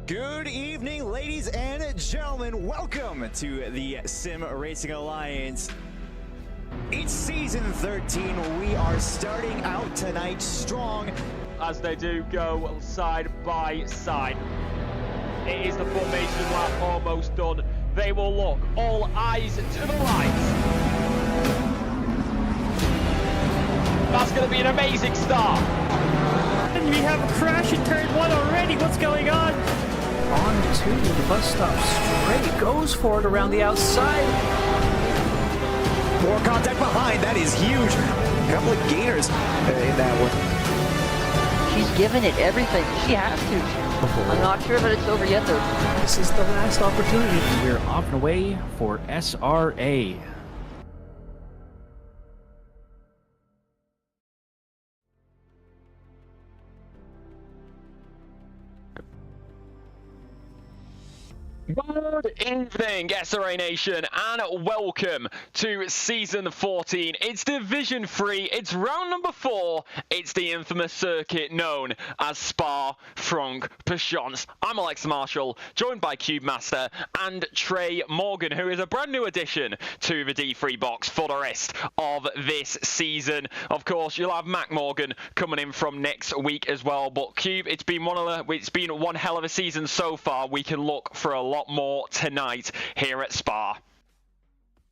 Good evening, ladies and gentlemen. Welcome to the Sim Racing Alliance. It's season 13. We are starting out tonight strong. As they do go side by side. It is the formation lap almost done. They will look, all eyes to the lights. That's going to be an amazing start. And we have a crash in turn 1 already. What's going on? On to the bus stop straight, goes for it around the outside. More contact behind, that is huge. A couple of gainers in that one. She's given it everything. She has to. I'm not sure that it's over yet though. This is the last opportunity. We're off and away for SRA. Good evening, SRA Nation, and welcome to Season 14. It's Division 3, it's round number 4, it's the infamous circuit known as Francorchamps. I'm Alex Marshall, joined by Cube Master and Trey Morgan, who is a brand new addition to the D3 box for the rest of this season. Of course, you'll have Mac Morgan coming in from next week as well, but Cube, it's been one hell of a season so far. We can look for a lot more tonight here at Spa.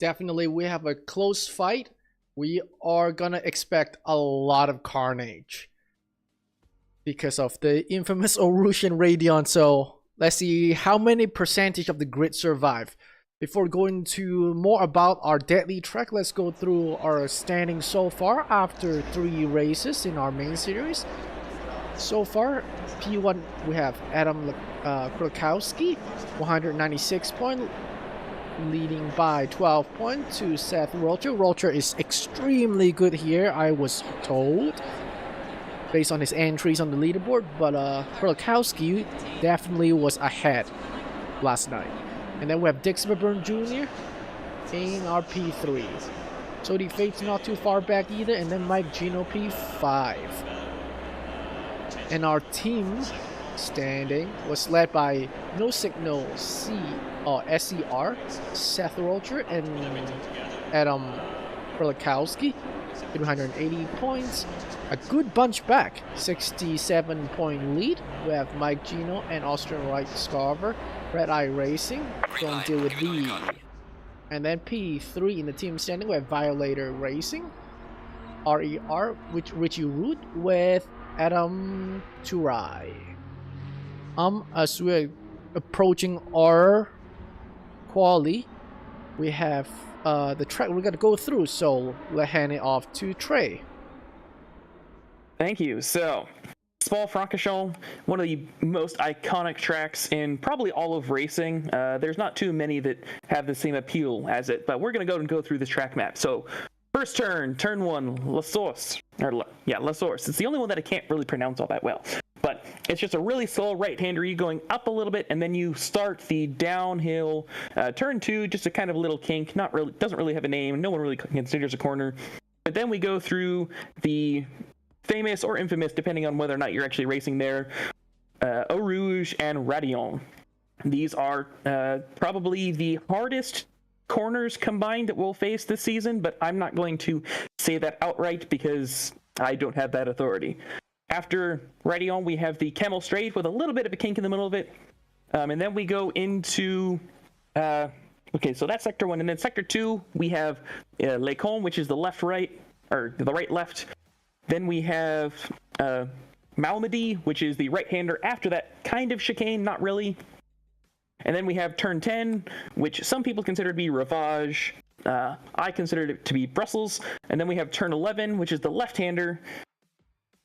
Definitely, we have a close fight. We are gonna expect a lot of carnage because of the infamous Orusian Radeon. So let's see how many percentage of the grid survive. Before going to more about our deadly track, let's go through our standings so far after 3 races in our main series. So far, P1 we have Adam Krakowski, 196 points, leading by 12 points to Seth Rocher. Rocher is extremely good here, I was told, based on his entries on the leaderboard, but Krakowski definitely was ahead last night. And then we have Dix Burn Jr. in our P3. So the Fate's not too far back either, and then Mike Gino P5. And our team standing was led by No Signal SCR, Seth Rocher, and Adam Krakowski, 380 points. A good bunch back, 67-point lead. We have Mike Gino and Austrian White Scarver, Red Eye Racing, going to deal with V. And then P3 in the team standing, we have Violator Racing, RER, Richie Root with Adam Turai. As we're approaching our quali, we have the track we're gonna go through. So let's hand it off to Trey. Thank you. So, Francorchamps, one of the most iconic tracks in probably all of racing. There's not too many that have the same appeal as it, but we're going to go through this track map. So, first turn 1, La Source. La Source. It's the only one that I can't really pronounce all that well. But it's just a really slow right-hander. You going up a little bit, and then you start the downhill. Turn 2, just a kind of little kink. Doesn't really have a name. No one really considers a corner. But then we go through the famous or infamous, depending on whether or not you're actually racing there, Eau Rouge and Radion. These are probably the hardest corners combined that we'll face this season, but I'm not going to say that outright because I don't have that authority. After Radion, we have the Camel Straight with a little bit of a kink in the middle of it, and then we go into okay, so that's sector 1, and then sector 2 we have Les Combes, which is the left-right, or the right-left. Then we have Malmedy, which is the right-hander after that kind of chicane, not really. And then we have turn 10, which some people consider to be Ravage. I consider it to be Brussels. And then we have turn 11, which is the left-hander.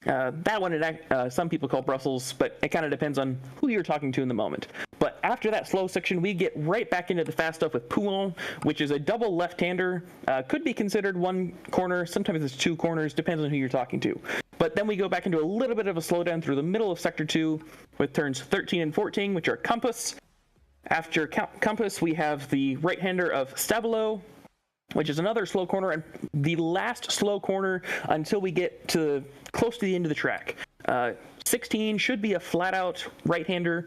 That one, some people call Brussels, but it kind of depends on who you're talking to in the moment. But after that slow section, we get right back into the fast stuff with Pouin, which is a double left-hander. Could be considered one corner. Sometimes it's 2 corners. Depends on who you're talking to. But then we go back into a little bit of a slowdown through the middle of Sector 2 with turns 13 and 14, which are Compass. After Compass, we have the right-hander of Stabilo, which is another slow corner, and the last slow corner until we get to close to the end of the track. 16 should be a flat-out right-hander.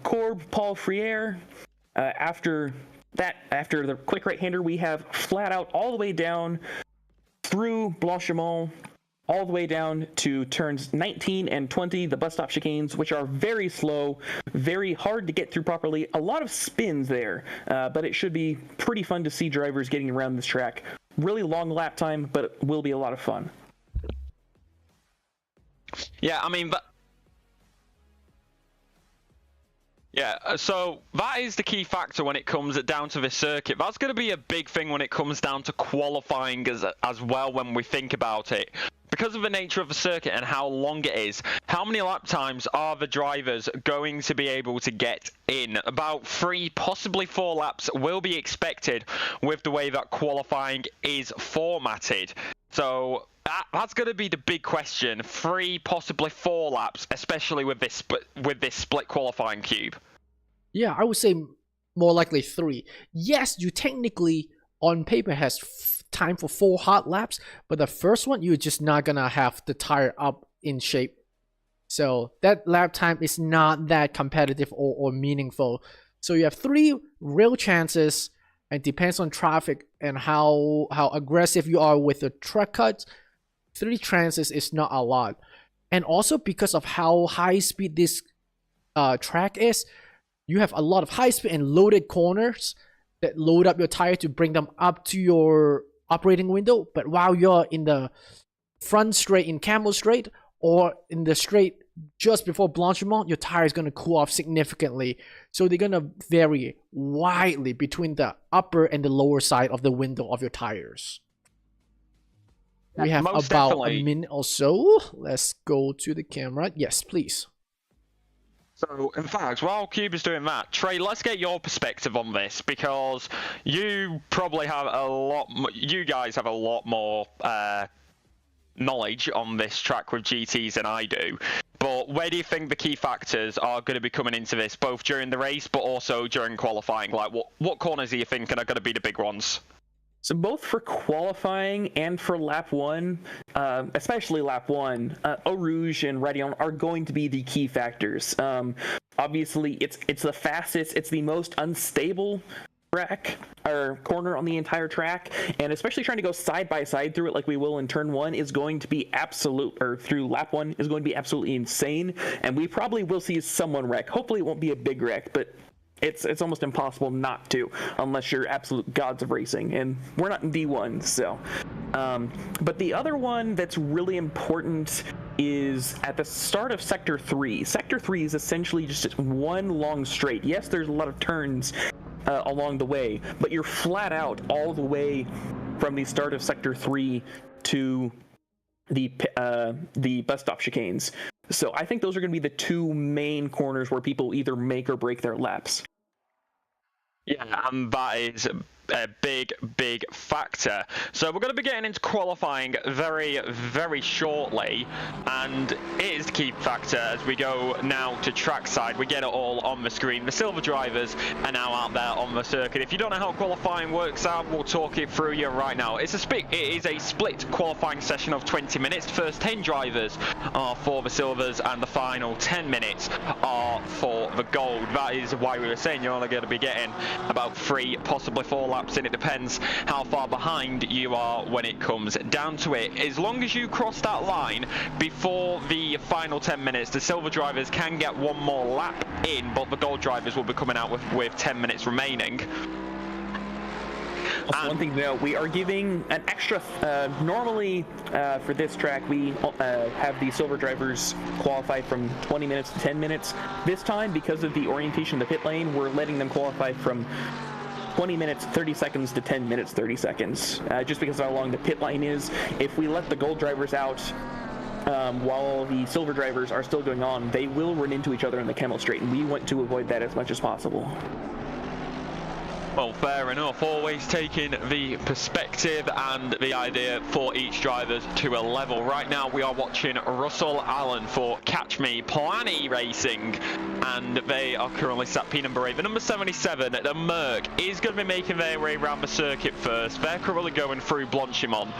Corbe Paul Friere. After the quick right-hander, we have flat-out all the way down through Blanchimont, all the way down to turns 19 and 20, the bus stop chicanes, which are very slow, very hard to get through properly. A lot of spins there, but it should be pretty fun to see drivers getting around this track. Really long lap time, but it will be a lot of fun. Yeah, I mean, so that is the key factor when it comes down to this circuit. That's going to be a big thing when it comes down to qualifying as well when we think about it. Because of the nature of the circuit and how long it is, how many lap times are the drivers going to be able to get in? About 3, possibly 4 laps will be expected with the way that qualifying is formatted. So that's going to be the big question. 3, possibly 4 laps, especially with this split qualifying cube. Yeah, I would say more likely 3. Yes, you technically on paper has time for 4 hard laps, but the first one you're just not gonna have the tire up in shape, so that lap time is not that competitive or meaningful. So you have 3 real chances, and depends on traffic and how aggressive you are with the track cuts. 3 chances is not a lot, and also because of how high speed this track is, you have a lot of high speed and loaded corners that load up your tire to bring them up to your operating window. But while you're in the front straight in Camel Straight or in the straight just before Blanchimont, your tire is going to cool off significantly. So they're going to vary widely between the upper and the lower side of the window of your tires. We have Most about definitely. a minute or so. Let's go to the camera. Yes, please. So, in fact, while Cube is doing that, Trey, let's get your perspective on this, because you probably have you guys have a lot more knowledge on this track with GTs than I do. But where do you think the key factors are going to be coming into this, both during the race but also during qualifying? Like, what corners are you thinking are going to be the big ones? So both for qualifying and for lap 1, especially lap 1, Eau Rouge and Radion are going to be the key factors. Obviously, it's the fastest, it's the most unstable track or corner on the entire track, and especially trying to go side by side through it like we will in turn 1 is going to be through lap 1 is going to be absolutely insane, and we probably will see someone wreck. Hopefully it won't be a big wreck, but it's almost impossible not to, unless you're absolute gods of racing, and we're not in D1, so. But the other one that's really important is at the start of Sector 3. Sector 3 is essentially just one long straight. Yes, there's a lot of turns, along the way, but you're flat out all the way from the start of Sector 3 to the bus stop chicanes. So I think those are going to be the two main corners where people either make or break their laps. Yeah, and that is a big factor. So we're going to be getting into qualifying very shortly, and it is the key factor as we go now to trackside. We get it all on the screen. The silver drivers are now out there on the circuit. If you don't know how qualifying works out, we'll talk it through you right now. It is a split qualifying session of 20 minutes. The first 10 drivers are for the silvers, and the final 10 minutes are for the gold. That is why we were saying you're only going to be getting about 3, possibly 4 laps in. It depends how far behind you are when it comes down to it. As long as you cross that line before the final 10 minutes, the silver drivers can get one more lap in, but the gold drivers will be coming out with 10 minutes remaining. Also, one thing to note, we are giving an extra, normally for this track, we have the silver drivers qualify from 20 minutes to 10 minutes. This time, because of the orientation of the pit lane, we're letting them qualify from 20 minutes 30 seconds to 10 minutes 30 seconds, just because of how long the pit line is. If we let the gold drivers out while the silver drivers are still going on, they will run into each other in the Camel Straight, and we want to avoid that as much as possible. Well, fair enough. Always taking the perspective and the idea for each driver to a level. Right now, we are watching Russell Allen for Catch Me Planny Racing, and they are currently sat P number 8. The number 77, the Merc, is going to be making their way around the circuit first. They're currently going through Blanchimont,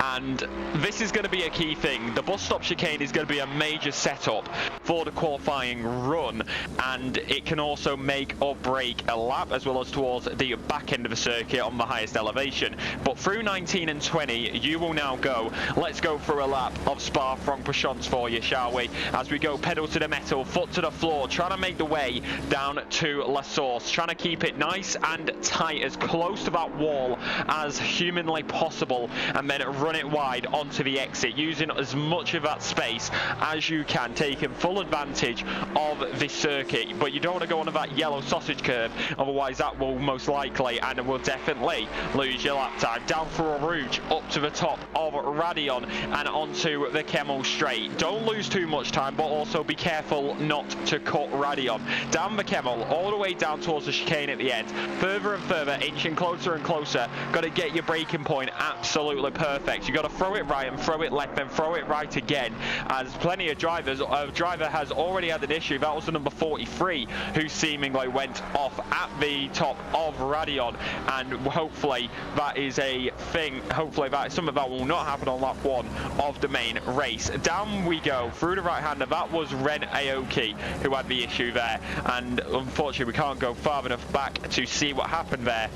and this is going to be a key thing. The bus stop chicane is going to be a major setup for the qualifying run, and it can also make or break a lap, as well as towards the back end of the circuit on the highest elevation. But through 19 and 20, you will now go. Let's go through a lap of Spa-Francorchamps for you, shall we? As we go pedal to the metal, foot to the floor, trying to make the way down to La Source, trying to keep it nice and tight, as close to that wall as humanly possible, and then run it wide onto the exit, using as much of that space as you can, taking full advantage of the circuit. But you don't want to go onto that yellow sausage curve, otherwise that will most likely and will definitely lose your lap time. Down through a Rouge, up to the top of Radion and onto the Camel Straight. Don't lose too much time, but also be careful not to cut Radion. Down the Camel, all the way down towards the chicane at the end. Further and further, inching closer and closer. Got to get your braking point absolutely perfect. You got to throw it right and throw it left and throw it right again. As plenty of drivers, a driver has already had an issue. That was the number 43 who seemingly went off at the top of Radion, and hopefully that is a thing. Hopefully that is something that will not happen on lap 1 of the main race. Down we go through the right hander. That was Ren Aoki who had the issue there, and unfortunately we can't go far enough back to see what happened there.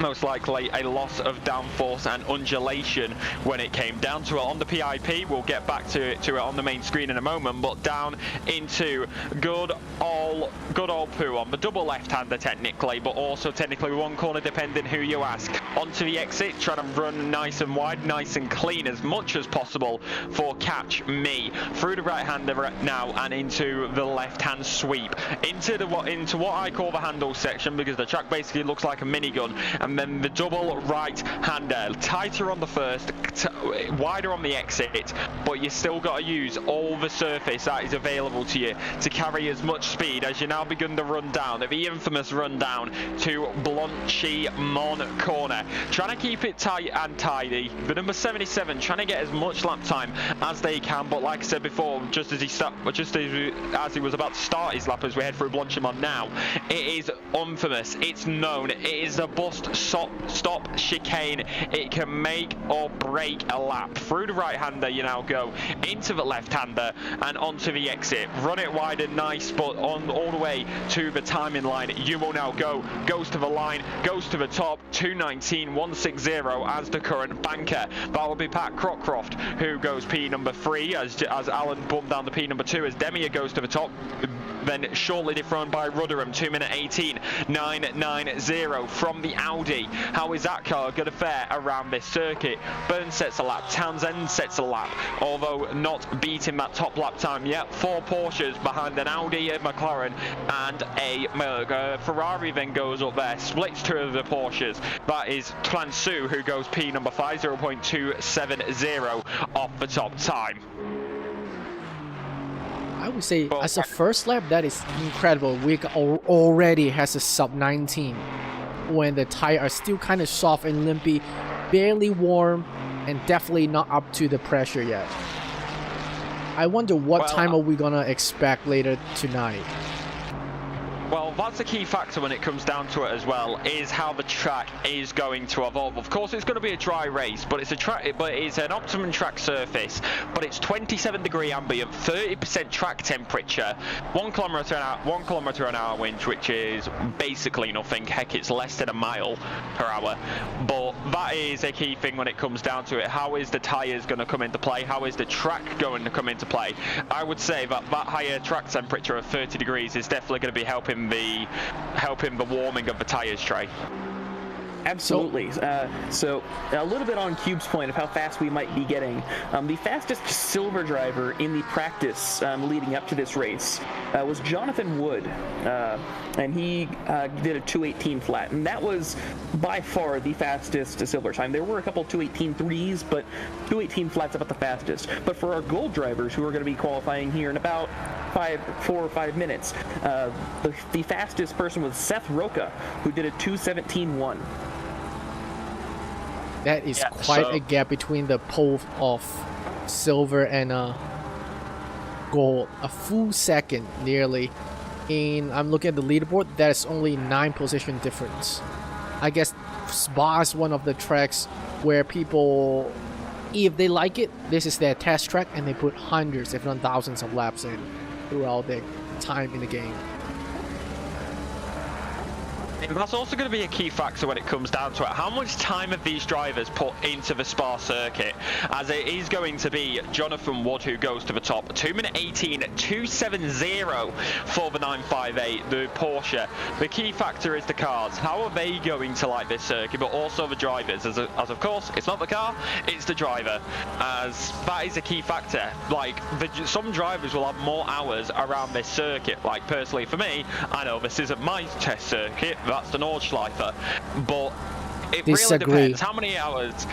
Most likely a loss of downforce and undulation when it came down to it on the PIP. We'll get back to it on the main screen in a moment, but down into good old poo on the double left-hander technically, but also technically one corner depending who you ask. Onto the exit, trying to run nice and wide, nice and clean as much as possible for Catch Me. Through the right-hander now and into the left-hand sweep. Into what I call the handle section, because the track basically looks like a minigun. And then the double right-hander, tighter on the first, wider on the exit, but you still got to use all the surface that is available to you to carry as much speed as you now begin to run down, the infamous run down to Blanchimont corner. Trying to keep it tight and tidy. The number 77 trying to get as much lap time as they can, but like I said before, just as he was about to start his lap as we head through Blanchimont now, it is infamous, it's known, it is a bust stop chicane. It can make or break a lap. Through the right-hander you now go, into the left-hander and onto the exit. Run it wide and nice, but on all the way to the timing line you will now go. Goes to the line, goes to the top, 2:19.160 as the current banker. That will be Pat Crockcroft who goes P number 3 as Alan bumped down the P number 2 as Demia goes to the top. then shortly dethroned by Rudderham, 2 minute 18.990 from the Audi. How is that car going to fare around this circuit? Burns sets a lap, Townsend sets a lap, although not beating that top lap time yet. 4 Porsches behind an Audi, a McLaren and a Ferrari then goes up there, splits 2 of the Porsches. That is Tlansu who goes P number 5, 0.270 off the top time. I would say as a first lap, that is incredible. Wick already has a sub 19 when the tires are still kind of soft and limpy, barely warm, and definitely not up to the pressure yet. I wonder what time are we gonna expect later tonight. Well, that's a key factor when it comes down to it as well, is how the track is going to evolve. Of course, it's going to be a dry race, but it's an optimum track surface. But it's 27-degree ambient, 30% track temperature, 1 kilometer an hour wind, which is basically nothing. Heck, it's less than a mile per hour. But that is a key thing when it comes down to it. How is the tires going to come into play? How is the track going to come into play? I would say that higher track temperature of 30 degrees is definitely going to be helping the warming of the tires, Trey. Absolutely. So a little bit on Cube's point of how fast we might be getting. The fastest silver driver in the practice leading up to this race was Jonathan Wood, and he did a 2:18 flat, and that was by far the fastest silver time. There were a couple 2:18.3s, but 2:18 flats about the fastest. But for our gold drivers who are going to be qualifying here in about 4 or 5 minutes, the fastest person was Seth Roca, who did a 2:17.1. That is quite a gap between the pole of silver and gold. A full second nearly. And I'm looking at the leaderboard, that's only 9 position difference. I guess Spa is one of the tracks where people, if they like it, this is their test track and they put hundreds if not thousands of laps in throughout their time in the game. That's also going to be a key factor when it comes down to it. How much time have these drivers put into the Spa circuit? As it is going to be Jonathan Wood who goes to the top. 2 minute 18.270 for the 958, the Porsche. The key factor is the cars. How are they going to like this circuit, but also the drivers? As of course, it's not the car, it's the driver. As that is a key factor. Like, some drivers will have more hours around this circuit. Like, personally for me, I know this isn't my test circuit. That's the Nordschleife, but it really depends. How many hours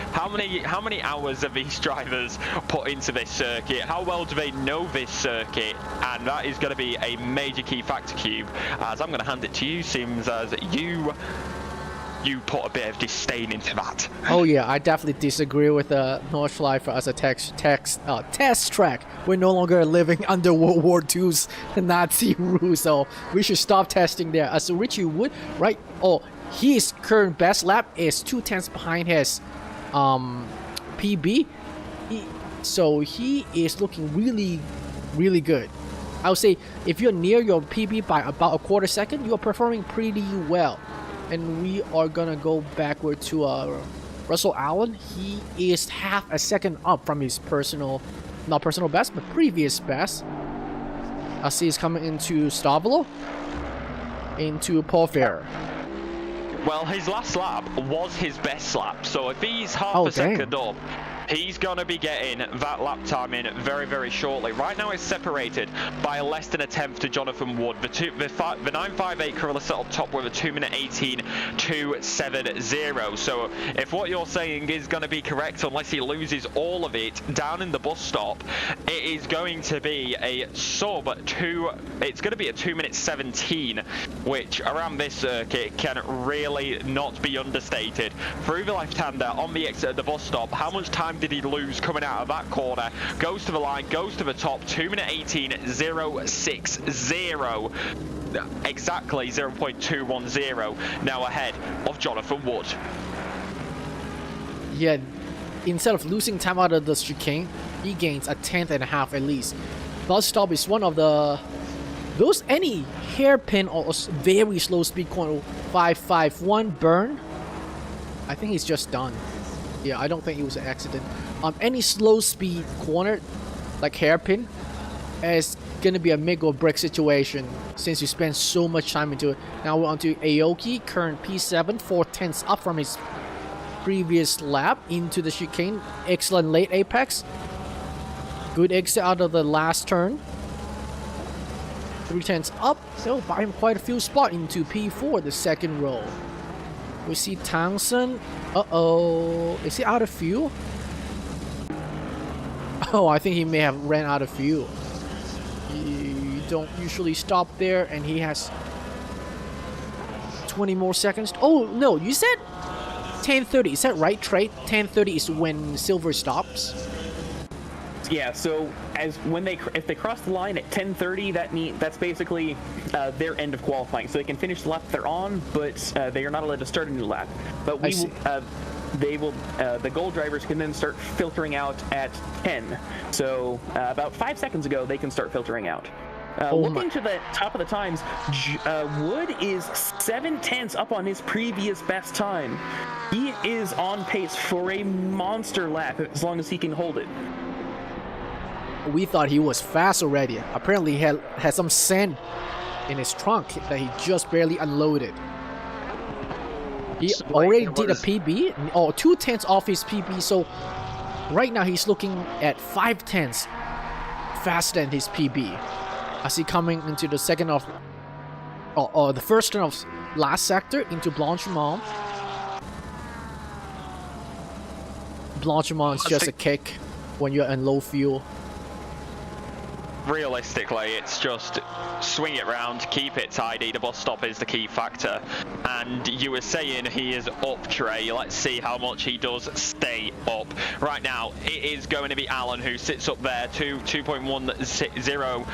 have these drivers put into this circuit? How well do they know this circuit? And that is going to be a major key factor, Cube. As I'm going to hand it to you, seems as you put a bit of disdain into that. Oh yeah, I definitely disagree with Nordschleife as a test track. We're no longer living under World War II's Nazi rule, so we should stop testing there. As Richie Wood, right? Oh, his current best lap is 2/10 behind his PB. So he is looking really, really good. I would say if you're near your PB by about a quarter second, you are performing pretty well. And we are gonna go backward to Russell Allen. He is half a second up from his not personal best, but previous best. I see he's coming into Stavolo, into Paul Ferrer. Well, his last lap was his best lap, so if he's half a second up, he's going to be getting that lap time in very, very shortly. Right now it's separated by less than a tenth to Jonathan Wood. The 958 currently set up top with a 2 minute 18.270. So if what you're saying is going to be correct, unless he loses all of it down in the bus stop, it is going to be a sub 2. It's going to be a 2 minute 17, which around this circuit can really not be understated. Through the left-hander on the exit of the bus stop, how much time did he lose coming out of that corner? Goes to the line, goes to the top, 2 minute 18.060. Exactly 0.210 now ahead of Jonathan Wood. Yeah, instead of losing time out of the chicane, he gains a 10th and a half at least. Bus stop is one of any hairpin or very slow speed corner 551 burn. I think he's just done. Yeah, I don't think it was an accident. Any slow speed corner, like hairpin, is gonna be a make or break situation since you spend so much time into it. Now we're on to Aoki, current P7, 4/10 up from his previous lap into the chicane. Excellent late apex. Good exit out of the last turn. 3/10 up, so buy him quite a few spots into P4, the second row. We see Townsend. Uh-oh. Is he out of fuel? Oh, I think he may have ran out of fuel. You don't usually stop there, and he has 20 more seconds. Oh, no, you said 10:30. Is that right, Trey? 10:30 is when silver stops? Yeah, so if they cross the line at 10:30, that's basically their end of qualifying. So they can finish the lap they're on, but they are not allowed to start a new lap. But the gold drivers can then start filtering out at 10. So about 5 seconds ago, they can start filtering out. Looking to the top of the times, Wood is 7/10 up on his previous best time. He is on pace for a monster lap as long as he can hold it. We thought he was fast already. Apparently he had some sand in his trunk that he just barely unloaded. He already did a PB, or 2/10 off his PB, so right now he's looking at 5/10 faster than his PB. As he coming into the second of, the first turn of last sector into Blanchimont. Blanchimont is just a kick when you're in low fuel. Realistically, it's just swing it round, keep it tidy. The bus stop is the key factor. And you were saying he is up, Trey. Let's see how much he does stay up. Right now, it is going to be Alan who sits up there to 2.10,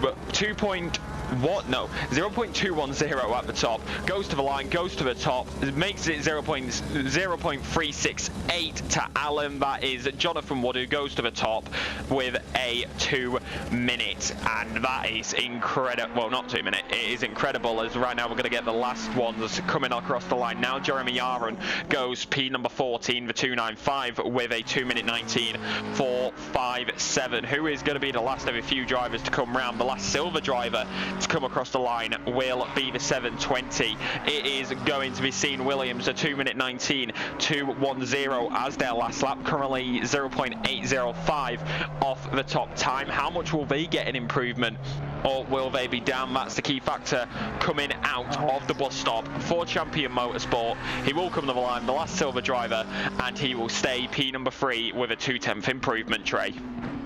but 0.210 at the top, goes to the line, goes to the top, makes it 0.368 to Alan. That is Jonathan Wood, who goes to the top with a 2 minute, and that is incredible. Well, not 2 minute, it is incredible, as right now we're going to get the last ones coming across the line. Now Jeremy Yaron goes P number 14, the 295, with a 2 minute 19.457. Who is going to be the last of a few drivers to come round? The last silver driver to come across the line will be the 720. It is going to be Sean Williams, a 2 minute 19.210 as their last lap, currently 0.805 off the top time. How much will they get an improvement, or will they be down? That's the key factor coming out of the bus stop for Champion Motorsport. He will come to the line, the last silver driver, and he will stay P number 3 with a 2/10 improvement, Trey.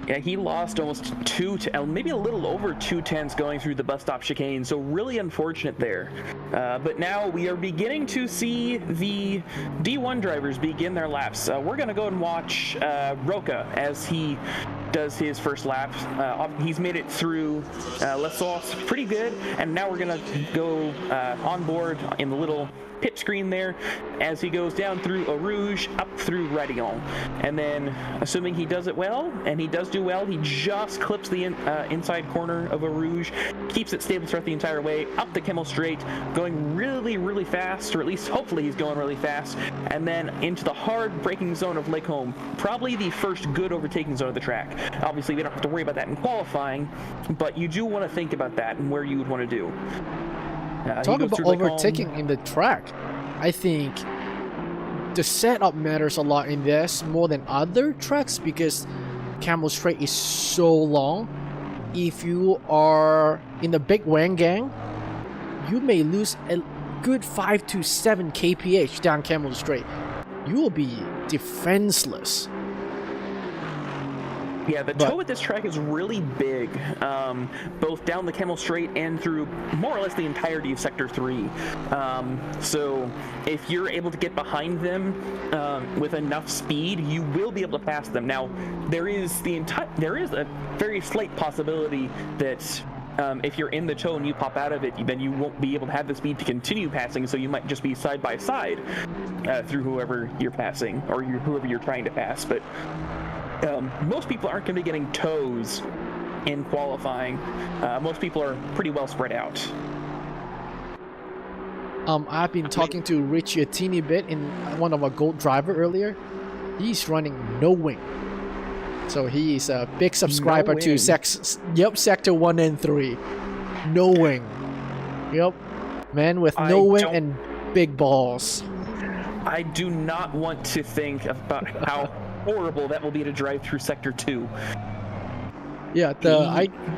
Yeah, he lost almost maybe a little over 2/10 going through the bus stop chicane, so really unfortunate there. But now we are beginning to see the D1 drivers begin their laps. We're going to go and watch Roca as he does his first lap. He's made it through Les Sauces pretty good, and now we're going to go on board in the little pit screen there as he goes down through Eau Rouge, up through Radillon. And then, assuming he does it well, and he does do well, he just clips the inside corner of Eau Rouge, keeps it stable throughout the entire way, up the Kemmel Straight, going really, really fast, or at least hopefully he's going really fast, and then into the hard braking zone of Lake Home, probably the first good overtaking zone of the track. Obviously, we don't have to worry about that in qualifying, but you do want to think about that and where you would want to do. Talk about overtaking in the track. I think the setup matters a lot in this more than other tracks because Kemmel Straight is so long. If you are in the big Wang gang, you may lose a good 5 to 7 kph down Kemmel Straight. You will be defenseless. Yeah, the toe at this track is really big, both down the Kemmel Straight and through more or less the entirety of Sector 3. So if you're able to get behind them with enough speed, you will be able to pass them. Now, there is a very slight possibility that if you're in the toe and you pop out of it, then you won't be able to have the speed to continue passing, so you might just be side by side through whoever you're passing, or whoever you're trying to pass. But most people aren't going to be getting toes in qualifying. Most people are pretty well spread out. I've been talking to Richie a teeny bit in one of our gold driver earlier. He's running no wing. So he is a big subscriber to wing. Sector 1 and 3. No wing. Yep. Man with no wing and big balls. I do not want to think about how horrible that will be to drive through Sector 2. Yeah,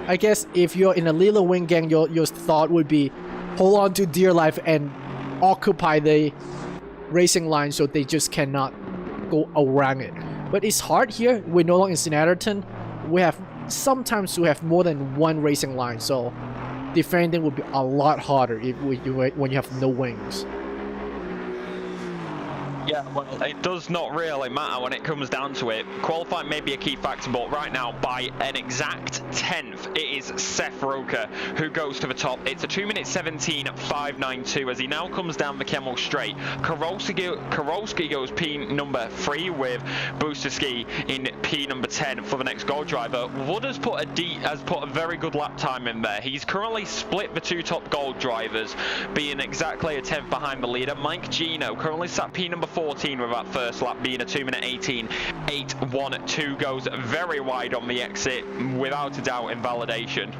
I guess if you're in a little wing gang, your thought would be hold on to dear life and occupy the racing line so they just cannot go around it. But it's hard here. We're no longer in Snatterton. Sometimes we have more than one racing line, so defending would be a lot harder when you have no wings. Yeah, well, it does not really matter when it comes down to it. Qualifying may be a key factor, but right now, by an exact 10th, it is Seth Roker who goes to the top. It's a 2-minute 17.592 as he now comes down the Kemmel straight. Karolski goes P number 3 with Boosterski in P number 10 for the next gold driver. Wood has put a very good lap time in there. He's currently split the 2 top gold drivers, being exactly a 10th behind the leader. Mike Gino currently sat P number 14 with that first lap being a 2-minute 18.812, goes very wide on the exit without a doubt in validation.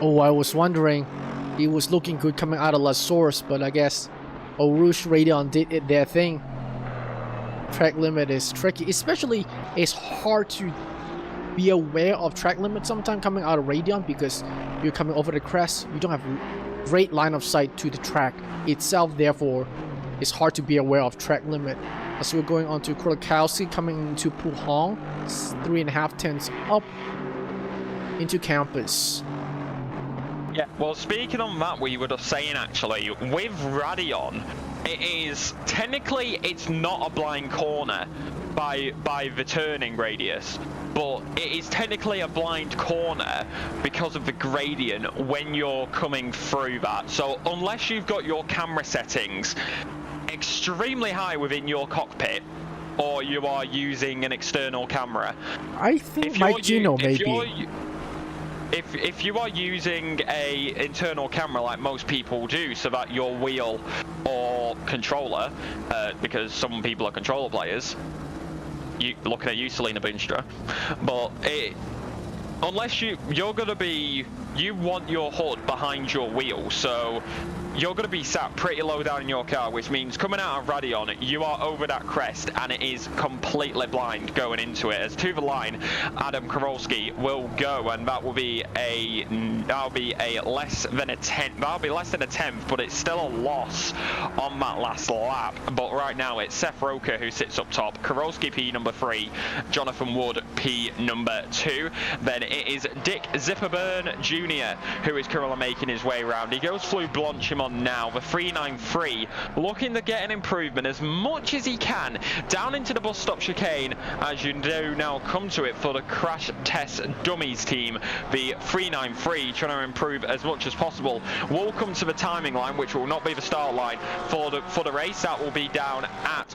Oh, I was wondering, he was looking good coming out of La Source, but I guess Eau Rouge Radeon did their thing. Track limit is tricky, especially it's hard to be aware of track limit sometimes coming out of Radeon because you're coming over the crest, you don't have great line of sight to the track itself, therefore it's hard to be aware of track limit. As we're going on to Kurokowski coming into Puhong, 3.5 tenths up into campus. Yeah, well, speaking on that, we were just saying actually, with Radeon, it is technically it's not a blind corner by the turning radius, but it is technically a blind corner because of the gradient when you're coming through that. So unless you've got your camera settings extremely high within your cockpit, or you are using an external camera, I think Mike Gino maybe. If you are using a internal camera like most people do, so that your wheel or controller, because some people are controller players, looking at you, Selena Boonstra, but unless you're gonna be, you want your HUD behind your wheel, so you're going to be sat pretty low down in your car, which means coming out of Radeon, you are over that crest and it is completely blind going into it. As to the line, Adam Karolski will go, and that'll be less than a tenth. That'll be less than a tenth, but it's still a loss on that last lap. But right now it's Seth Roker who sits up top, Karolski P number 3, Jonathan Wood P number 2. Then it is Dick Zipperburn Jr. who is currently making his way around. He goes through Blanchimont now, the 393, looking to get an improvement as much as he can down into the bus stop chicane, as you do now come to it for the Crash Test Dummies team. The 393 trying to improve as much as possible. Will come to the timing line, which will not be the start line for the race. That will be down at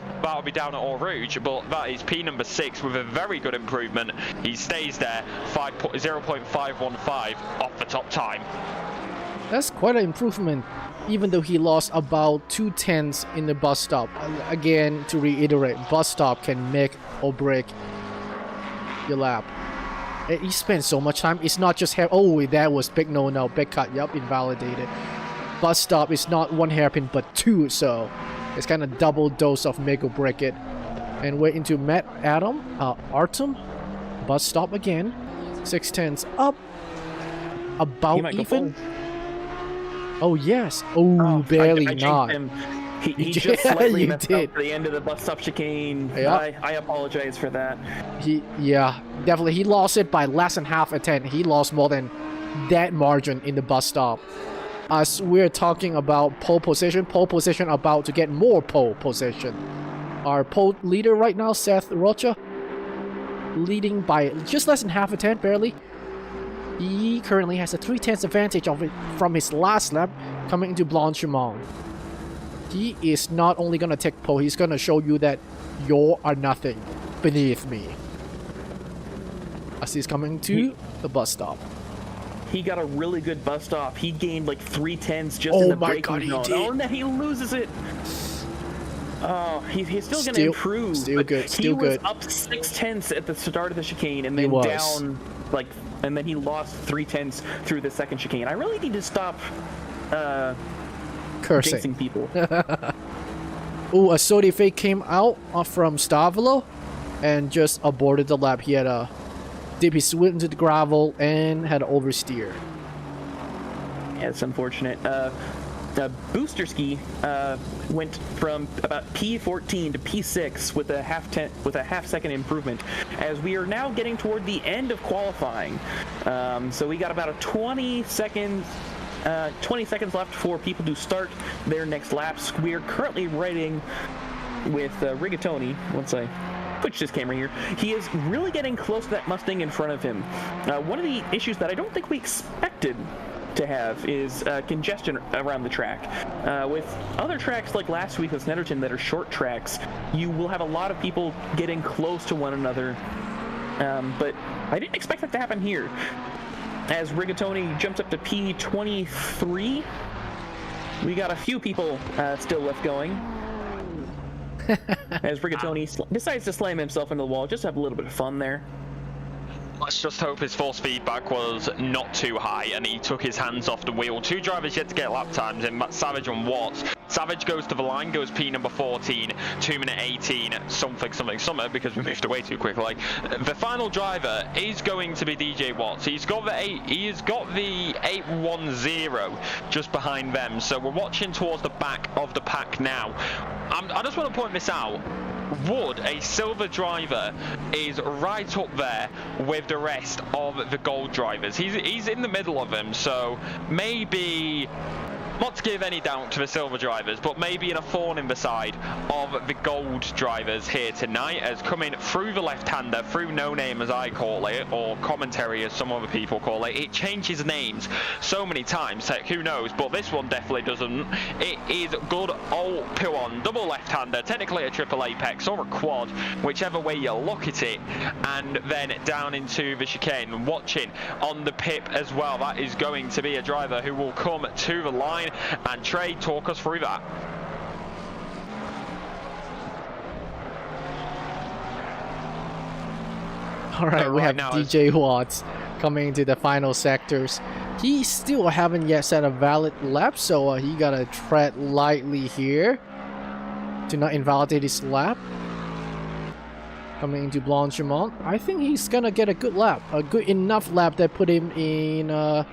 Eau Rouge, but that is P number 6 with a very good improvement. He stays there, 0.515 off the top time. That's quite an improvement, even though he lost about 2 tenths in the bus stop. Again, to reiterate, bus stop can make or break your lap. He spent so much time. It's not just oh, that was big no, big cut, yup, invalidated. Bus stop is not 1 hairpin but 2, so it's kind of double dose of make or break it. And we're into Artem, bus stop again, 6 tenths up, about even. Oh yes. Oh, barely I not. He just slightly messed up for the end of the bus stop chicane. Yep. I apologize for that. Yeah, definitely. He lost it by less than half a tenth. He lost more than that margin in the bus stop. As we're talking about pole position about to get more pole position. Our pole leader right now, Seth Rocha, leading by just less than half a tenth, barely. He currently has a 3 tenths advantage of it from his last lap coming into Blanchimont. He is not only going to take pole, he's going to show you that you are nothing beneath me. As he's coming to the bus stop. He got a really good bus stop. He gained like 3 tenths just in the braking zone. He did. Oh, and then he loses it. Oh, he's still going to improve. Still good. He was up 6/10 at the start of the chicane, and then down and then he lost 3/10 through the second chicane. I really need to stop cursing jinxing people. Ooh, a Sodi fake came out from Stavolo and just aborted the lap. He had a dip his foot into the gravel and had oversteer. Yeah, it's unfortunate. Booster Ski went from about P14 to P6 with a half second improvement, as we are now getting toward the end of qualifying. So we got about a 20 seconds left for people to start their next laps. We are currently riding with Rigatoni. Once I switch this camera here, he is really getting close to that Mustang in front of him. One of the issues that I don't think we expected to have is congestion around the track. With other tracks like last week with Snetterton that are short tracks, you will have a lot of people getting close to one another. But I didn't expect that to happen here. As Rigatoni jumps up to P23, we got a few people still left going. As Rigatoni decides to slam himself into the wall, just have a little bit of fun there. Let's just hope his force feedback was not too high and he took his hands off the wheel. Two drivers yet to get lap times in, Savage and Watts. Savage goes to the line, goes P number 14, 2:18, something, because we moved away too quickly. The final driver is going to be DJ Watts. He's got the 810 just behind them. So we're watching towards the back of the pack now. I just want to point this out. Wood, a silver driver, is right up there with the rest of the gold drivers. He's in the middle of them, so maybe, not to give any doubt to the silver drivers, but maybe in a thorn in the side of the gold drivers here tonight, as coming through the left-hander, through No Name as I call it, or commentary as some other people call it. It changes names so many times, heck, who knows, but this one definitely doesn't. It is good old Puon, double left-hander, technically a triple apex or a quad, whichever way you look at it, and then down into the chicane. Watching on the pip as well, that is going to be a driver who will come to the line. And Trey, talk us through that. Alright, we have DJ Watts coming into the final sectors. He still haven't yet set a valid lap, so he gotta tread lightly here to not invalidate his lap. Coming into Blanchimont, I think he's gonna get a good lap, a good enough lap that put him in a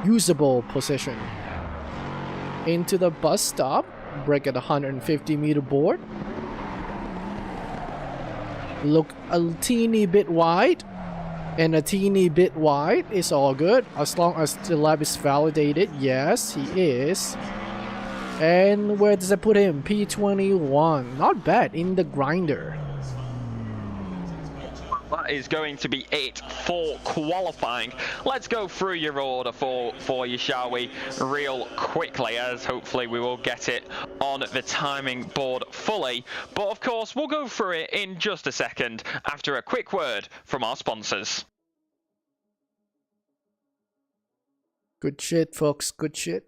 usable position. Into the bus stop, brake at 150-meter board. Look a teeny bit wide, and a teeny bit wide is all good as long as the lap is validated. Yes, he is. And where does that put him? P21. Not bad in the grinder. That is going to be it for qualifying. Let's go through your order for you, shall we, real quickly, as hopefully we will get it on the timing board fully. But of course, we'll go through it in just a second after a quick word from our sponsors. Good shit, folks. Good shit.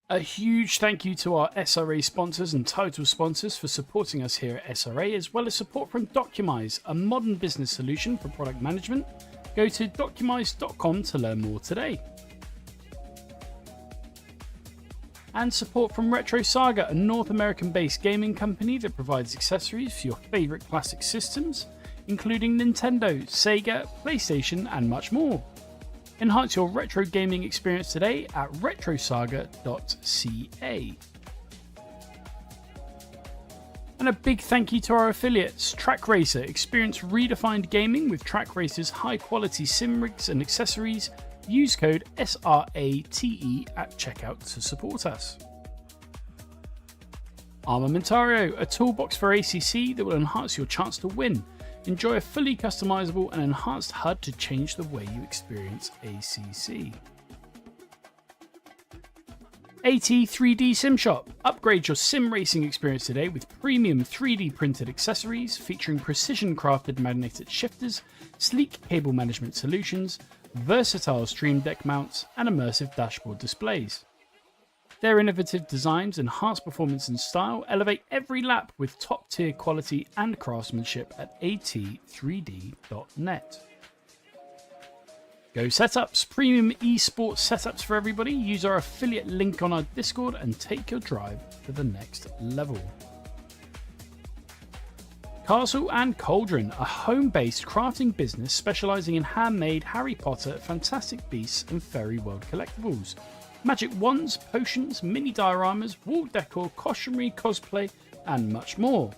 A huge thank you to our SRA sponsors and title sponsors for supporting us here at SRA, as well as support from Documise, a modern business solution for product management. Go to documise.com to learn more today. And support from Retro Saga, a North American-based gaming company that provides accessories for your favourite classic systems, including Nintendo, Sega, PlayStation, and much more. Enhance your retro gaming experience today at retrosaga.ca. And a big thank you to our affiliates, Track Racer. Experience redefined gaming with Track Racer's high quality sim rigs and accessories. Use code SRATE at checkout to support us. Armamentario, a toolbox for ACC that will enhance your chance to win. Enjoy a fully customizable and enhanced HUD to change the way you experience ACC. AT3D Sim Shop. Upgrade your sim racing experience today with premium 3D printed accessories featuring precision crafted magnetic shifters, sleek cable management solutions, versatile stream deck mounts, and immersive dashboard displays. Their innovative designs enhance performance and style, elevate every lap with top-tier quality and craftsmanship at at3d.net. Go Setups, premium esports setups for everybody. Use our affiliate link on our Discord and take your drive to the next level. Castle and Cauldron, a home-based crafting business specialising in handmade Harry Potter, Fantastic Beasts and Fairy World collectibles. Magic wands, potions, mini dioramas, wall decor, costumery, cosplay and much more.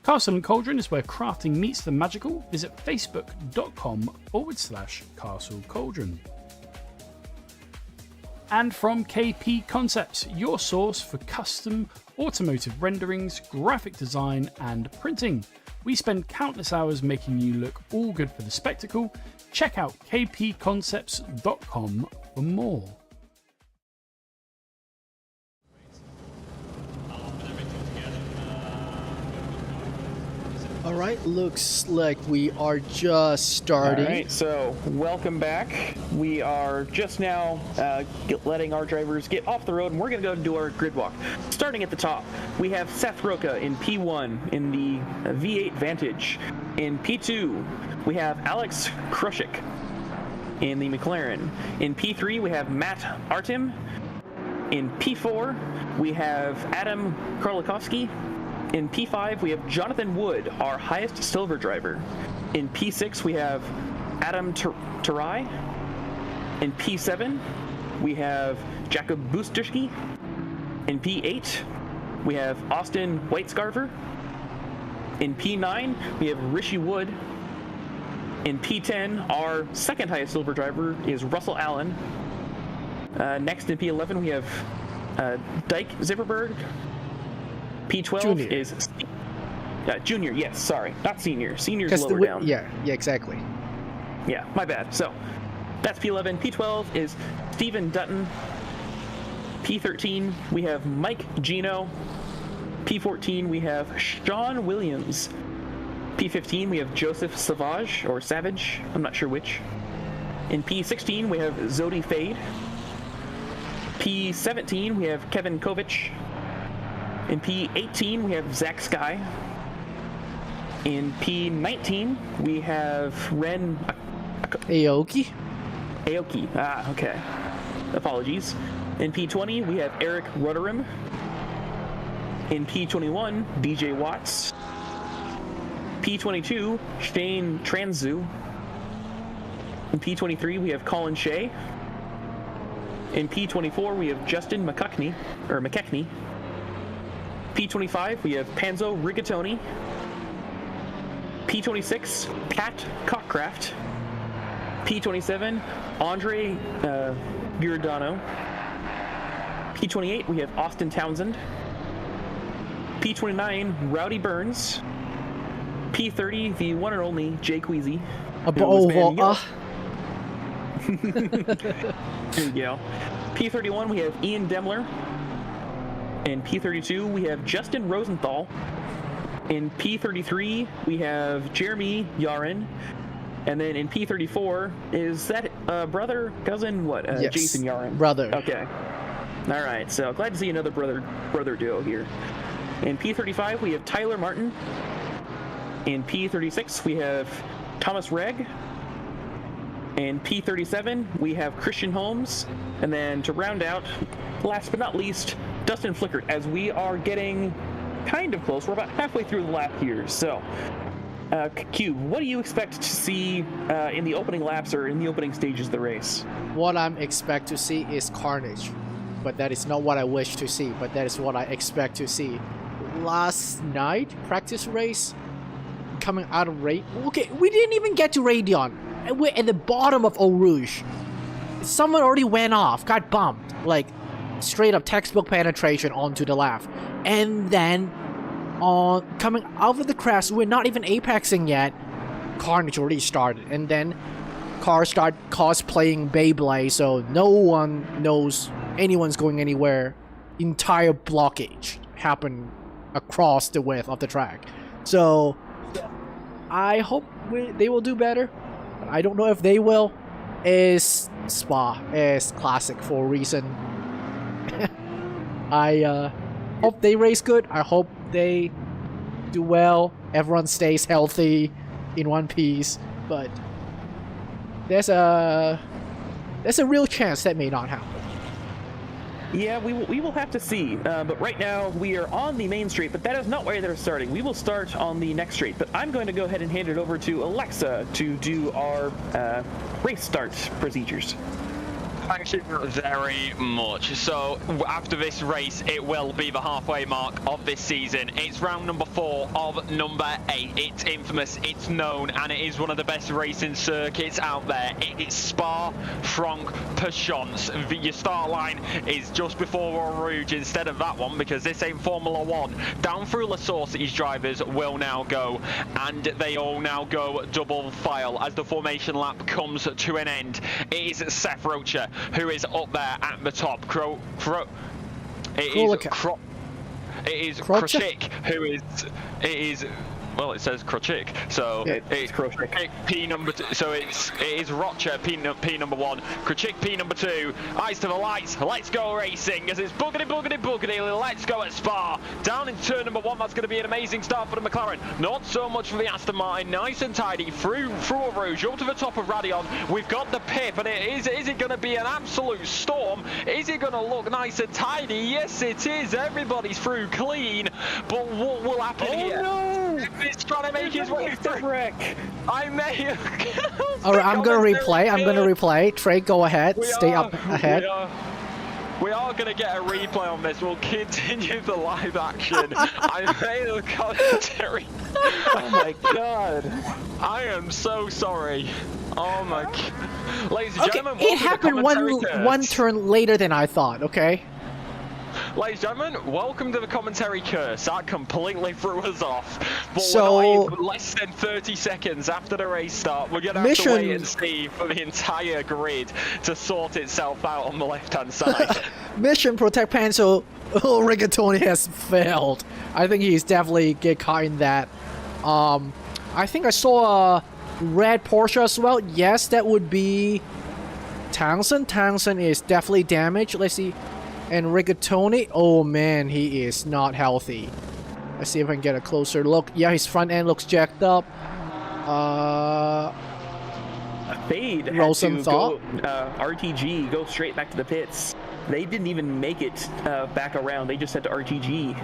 Castle and Cauldron is where crafting meets the magical. Visit facebook.com/Castle Cauldron. And from KP Concepts, your source for custom automotive renderings, graphic design, and printing. We spend countless hours making you look all good for the spectacle. Check out kpconcepts.com for more. All right, looks like we are just starting. All right, so welcome back. We are just now letting our drivers get off the road, and we're going to go do our grid walk. Starting at the top, we have Seth Roca in P1 in the V8 Vantage. In P2, we have Alex Krushik in the McLaren. In P3, we have Matt Artem. In P4, we have Adam Karlikowski. In P5, we have Jonathan Wood, our highest silver driver. In P6, we have Adam Tarai. In P7, we have Jakob Busterski. In P8, we have Austin Whitescarver. In P9, we have Rishi Wood. In P10, our second highest silver driver is Russell Allen. Next in P11, we have Dyke Zipperberg. P12 Junior. is junior, yes, sorry, not senior. Senior's lower down. Yeah, exactly. Yeah, my bad. So that's P11. P12 is Stephen Dutton. P13, we have Mike Gino. P14, we have Sean Williams. P15, we have Joseph Savage, or Savage, I'm not sure which. In P16, we have Zodi Fade. P17, we have Kevin Kovic. In P18, we have Zach Sky. In P19, we have Ren Aoki. Aoki. Ah, okay. Apologies. In P20, we have Eric Rotherham. In P21, DJ Watts. P22, Shane Transu. In P23, we have Colin Shea. In P24, we have Justin McKechnie. P25, we have Panzo Rigatoni. P26, Pat Cockcraft. P27, Andre Giordano. P28, we have Austin Townsend. P29, Rowdy Burns. P30, the one and only Jay Queasy. There you go. P31, we have Ian Demler. In P32, we have Justin Rosenthal. In P33, we have Jeremy Yarin. And then in P34, is that brother, cousin, what? Yes. Jason Yarin. Brother. Okay. All right, so glad to see another brother duo here. In P35, we have Tyler Martin. In P36, we have Thomas Regg. In P37, we have Christian Holmes. And then to round out, last but not least, Dustin Flickert, as we are getting kind of close. We're about halfway through the lap here. So, Cube, what do you expect to see in the opening laps or in the opening stages of the race? What I'm expect to see is carnage, but that is not what I wish to see, but that is what I expect to see. Last night, practice race, coming out of race. Okay, we didn't even get to Radion. We're at the bottom of Eau Rouge. Someone already went off, got bumped. Like, straight up textbook penetration onto the left. And then, coming out of the crest, we're not even apexing yet. Carnage already started. And then, cars start cosplaying Beyblade, so no one knows anyone's going anywhere. Entire blockage happened across the width of the track. So, I hope they will do better. I don't know if they will. Spa is classic for a reason. I hope they race good. I hope they do well. Everyone stays healthy in one piece. But there's a real chance that may not happen. Yeah, we will have to see. But right now we are on the main straight, but that is not where they're starting. We will start on the next straight. But I'm going to go ahead and hand it over to Alexa to do our race start procedures. Thank you very much. So after this race, it will be the halfway mark of this season. It's round number 4 of number 8. It's infamous, it's known, and it is one of the best racing circuits out there. It's Spa-Francorchamps. Your start line is just before Rouge instead of that one, because this ain't Formula 1. Down through La Source, these drivers will now go, and they all now go double file as the formation lap comes to an end. It is Seth Rocha who is up there at the top. It is Krochik who is well, it says Krochik, so it's Krochik P number 2. So it is Rocha P number 1, Krochik P number 2. Eyes to the lights. Let's go racing as it's boogity. Let's go at Spa. Down in turn number 1. That's going to be an amazing start for the McLaren. Not so much for the Aston Martin. Nice and tidy through a Rouge up to the top of Radion. We've got the pip, and is it going to be an absolute storm? Is it going to look nice and tidy? Yes, it is. Everybody's through clean, but what will happen here? No! He's trying to make his way through. I may have. Alright, I'm gonna replay. Trey, go ahead. Stay up ahead. We are going to get a replay on this. We'll continue the live action. I made the commentary. Oh my god. I am so sorry. Oh my god. Ladies and gentlemen, it happened one turn later than I thought, okay? Ladies and gentlemen, welcome to the commentary curse. That completely threw us off. But so, we're not even less than 30 seconds after the race start. We're going to have to wait and see for the entire grid to sort itself out on the left-hand side. Mission Protect Pencil. Oh, Rigatoni has failed. I think he's definitely get caught in that. I think I saw a red Porsche as well. Yes, that would be Townsend. Townsend is definitely damaged. Let's see. And Rigatoni, oh man, he is not healthy. Let's see if I can get a closer look. Yeah, his front end looks jacked up. Fade Rosenthal. RTG, go straight back to the pits. They didn't even make it back around. They just had to RTG.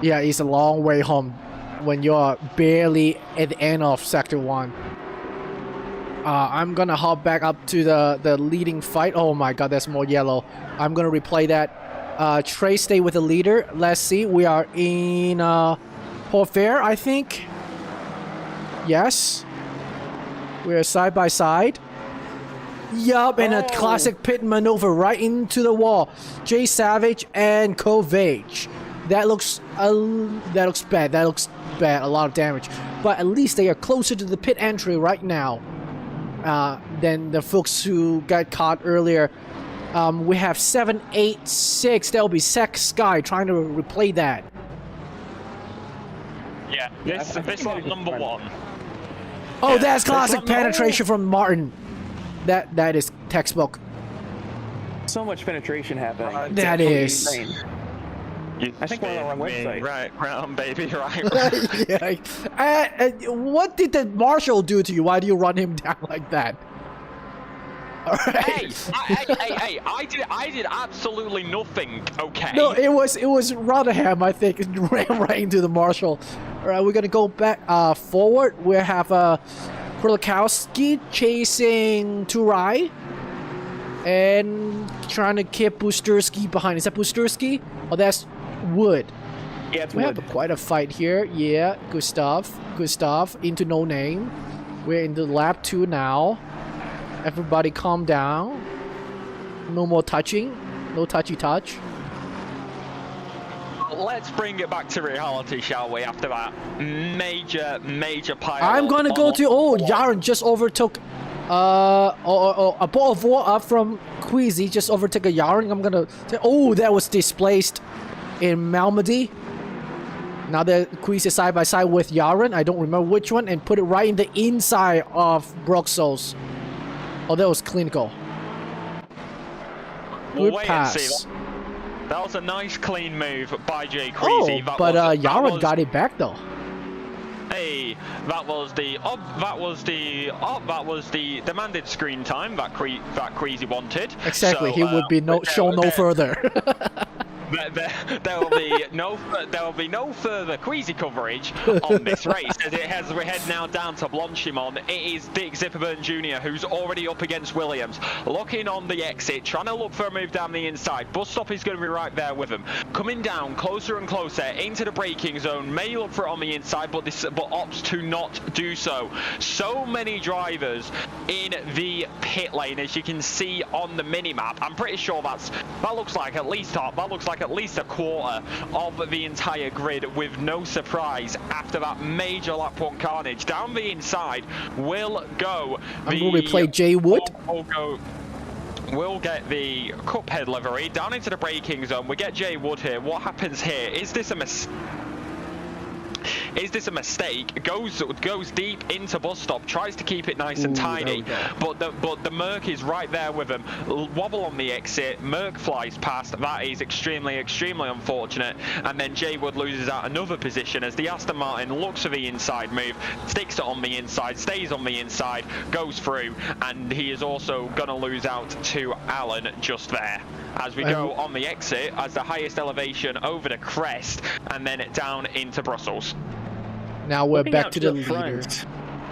Yeah, it's a long way home when you're barely at the end of Sector 1. I'm gonna hop back up to the leading fight. Oh my god, there's more yellow. I'm gonna replay that. Trey, stay with the leader. Let's see. We are in Port Fair, I think. Yes. We're side by side. Yup, and a classic pit maneuver right into the wall. Jay Savage and Kovac. That looks bad. That looks bad. A lot of damage. But at least they are closer to the pit entry right now than the folks who got caught earlier. We have 786. That'll be Sek Sky trying to replay that. Yeah, this is number 1. Oh, that's classic penetration from Martin. That is textbook. So much penetration happening. That is. Insane. I think we're on the wrong website. Right round, baby, right. Yeah. What did the marshal do to you? Why do you run him down like that? Right. Hey! I did absolutely nothing. Okay. No, it was Rotherham. I think it ran right into the marshal. All right, we're gonna go back forward. We have Kurlikowski chasing Turai and trying to keep Busterski behind. Is that Busterski? Oh, that's Wood. Yeah, it's we Wood. have quite a fight here. Yeah, good stuff. Good stuff. Into no name. We're in the lap 2 now. Everybody calm down. No more touching. No touchy touch. Let's bring it back to reality, shall we, after that major pile. I'm gonna go to... Oh, Yaron just overtook... a ball of war up from Queasy. Just overtook a Yaron. I'm gonna... Oh, that was displaced in Malmedy. Now the Queasy side by side with Yaron. I don't remember which one. And put it right in the inside of Broxos. Oh, that was clinical. Good pass. That was a nice clean move by Jay Oh, Creasy. but Yaron got it back though. Hey, that was the demanded screen time that Creasy wanted. Exactly, So, he would be shown no further. There will be no further Queasy coverage on this race as we head now down to Blanchimont. It is Dick Zipperburn Jr. who's already up against Williams, looking on the exit, trying to look for a move down the inside. Bus stop is going to be right there with him, coming down closer and closer into the braking zone. May look for it on the inside, but opts to not do so. So many drivers in the pit lane, as you can see on the mini map. I'm pretty sure that looks like at least a quarter of the entire grid, with no surprise after that major lap 1 carnage. Down the inside will go I'm going to replay Jay Wood. We'll get the Cuphead livery down into the braking zone. We get Jay Wood here. What happens here? Is this a mistake? Is this a mistake? Goes deep into bus stop, tries to keep it nice and tidy, but the Merc is right there with him. Wobble on the exit, Merc flies past. That is extremely unfortunate. And then Jay Wood loses out another position as the Aston Martin looks for the inside move, sticks it on the inside, stays on the inside, goes through, and he is also gonna lose out to Alan just there. As we go on the exit, as the highest elevation over the crest, and then down into Brussels. Now we're back to the leader. Front.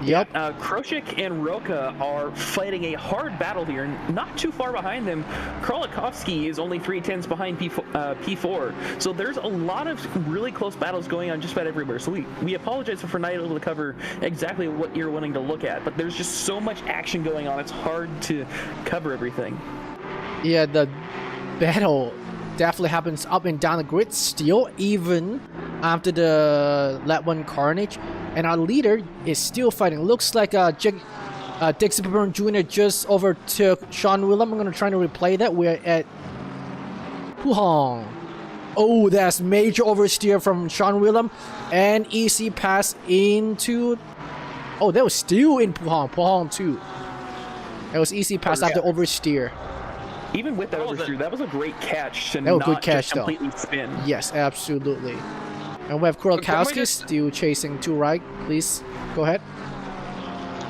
Yep. Krochik and Roca are fighting a hard battle here. Not too far behind them, Krolikovsky is only 3/10 behind P4. So there's a lot of really close battles going on just about everywhere. So we apologize for not able to cover exactly what you're wanting to look at, but there's just so much action going on. It's hard to cover everything. Yeah, the battle definitely happens up and down the grid still, even after the lap 1 carnage, and our leader is still fighting. Looks like Dick Zipperburn Jr. just overtook Sean Willem. I'm gonna try to replay that. We're at Puhong. Oh, that's major oversteer from Sean Willem, and easy pass into. Oh, that was still in Puhong 2. That was easy pass after oversteer. Even with that oversteer, that was a great catch to that was not good catch, just completely spin. Yes, absolutely. And we have Krolkowski still chasing to right. Please, go ahead.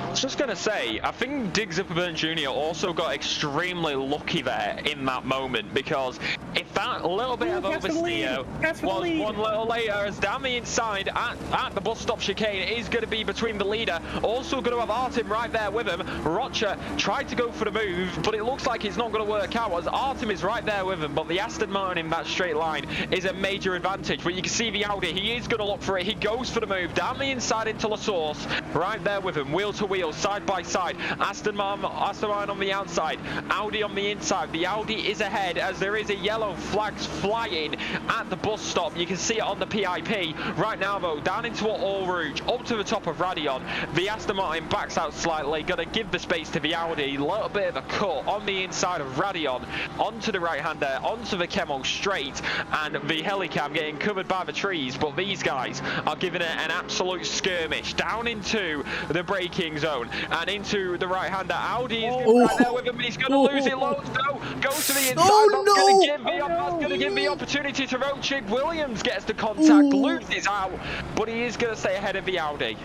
I was just going to say, I think Dick Zipperburn Jr. also got extremely lucky there in that moment, because if that little bit of oversteer was one little later, as down the inside at the bus stop chicane, it is going to be between the leader. Also going to have Artem right there with him. Rocha tried to go for the move, but it looks like it's not going to work out, as Artem is right there with him, but the Aston Martin in that straight line is a major advantage. But you can see the Audi, he is going to look for it. He goes for the move, down the inside into La Source, right there with him, wheel to wheel, side by side. Aston Martin on the outside, Audi on the inside. The Audi is ahead as there is a yellow flags flying at the bus stop. You can see it on the PIP right now though, down into Eau Rouge, up to the top of Radion. The Aston Martin backs out slightly, gonna give the space to the Audi. A little bit of a cut on the inside of Radion, onto the right hand there, onto the Kemmel straight, and the Helicam getting covered by the trees. But these guys are giving it an absolute skirmish down into the braking zone and into the right hander. Audi is right there with him, but he's going to lose it loads though. Goes to the inside. That's going to give the opportunity to Rochik. Williams gets the contact, loses out, but he is going to stay ahead of the Audi.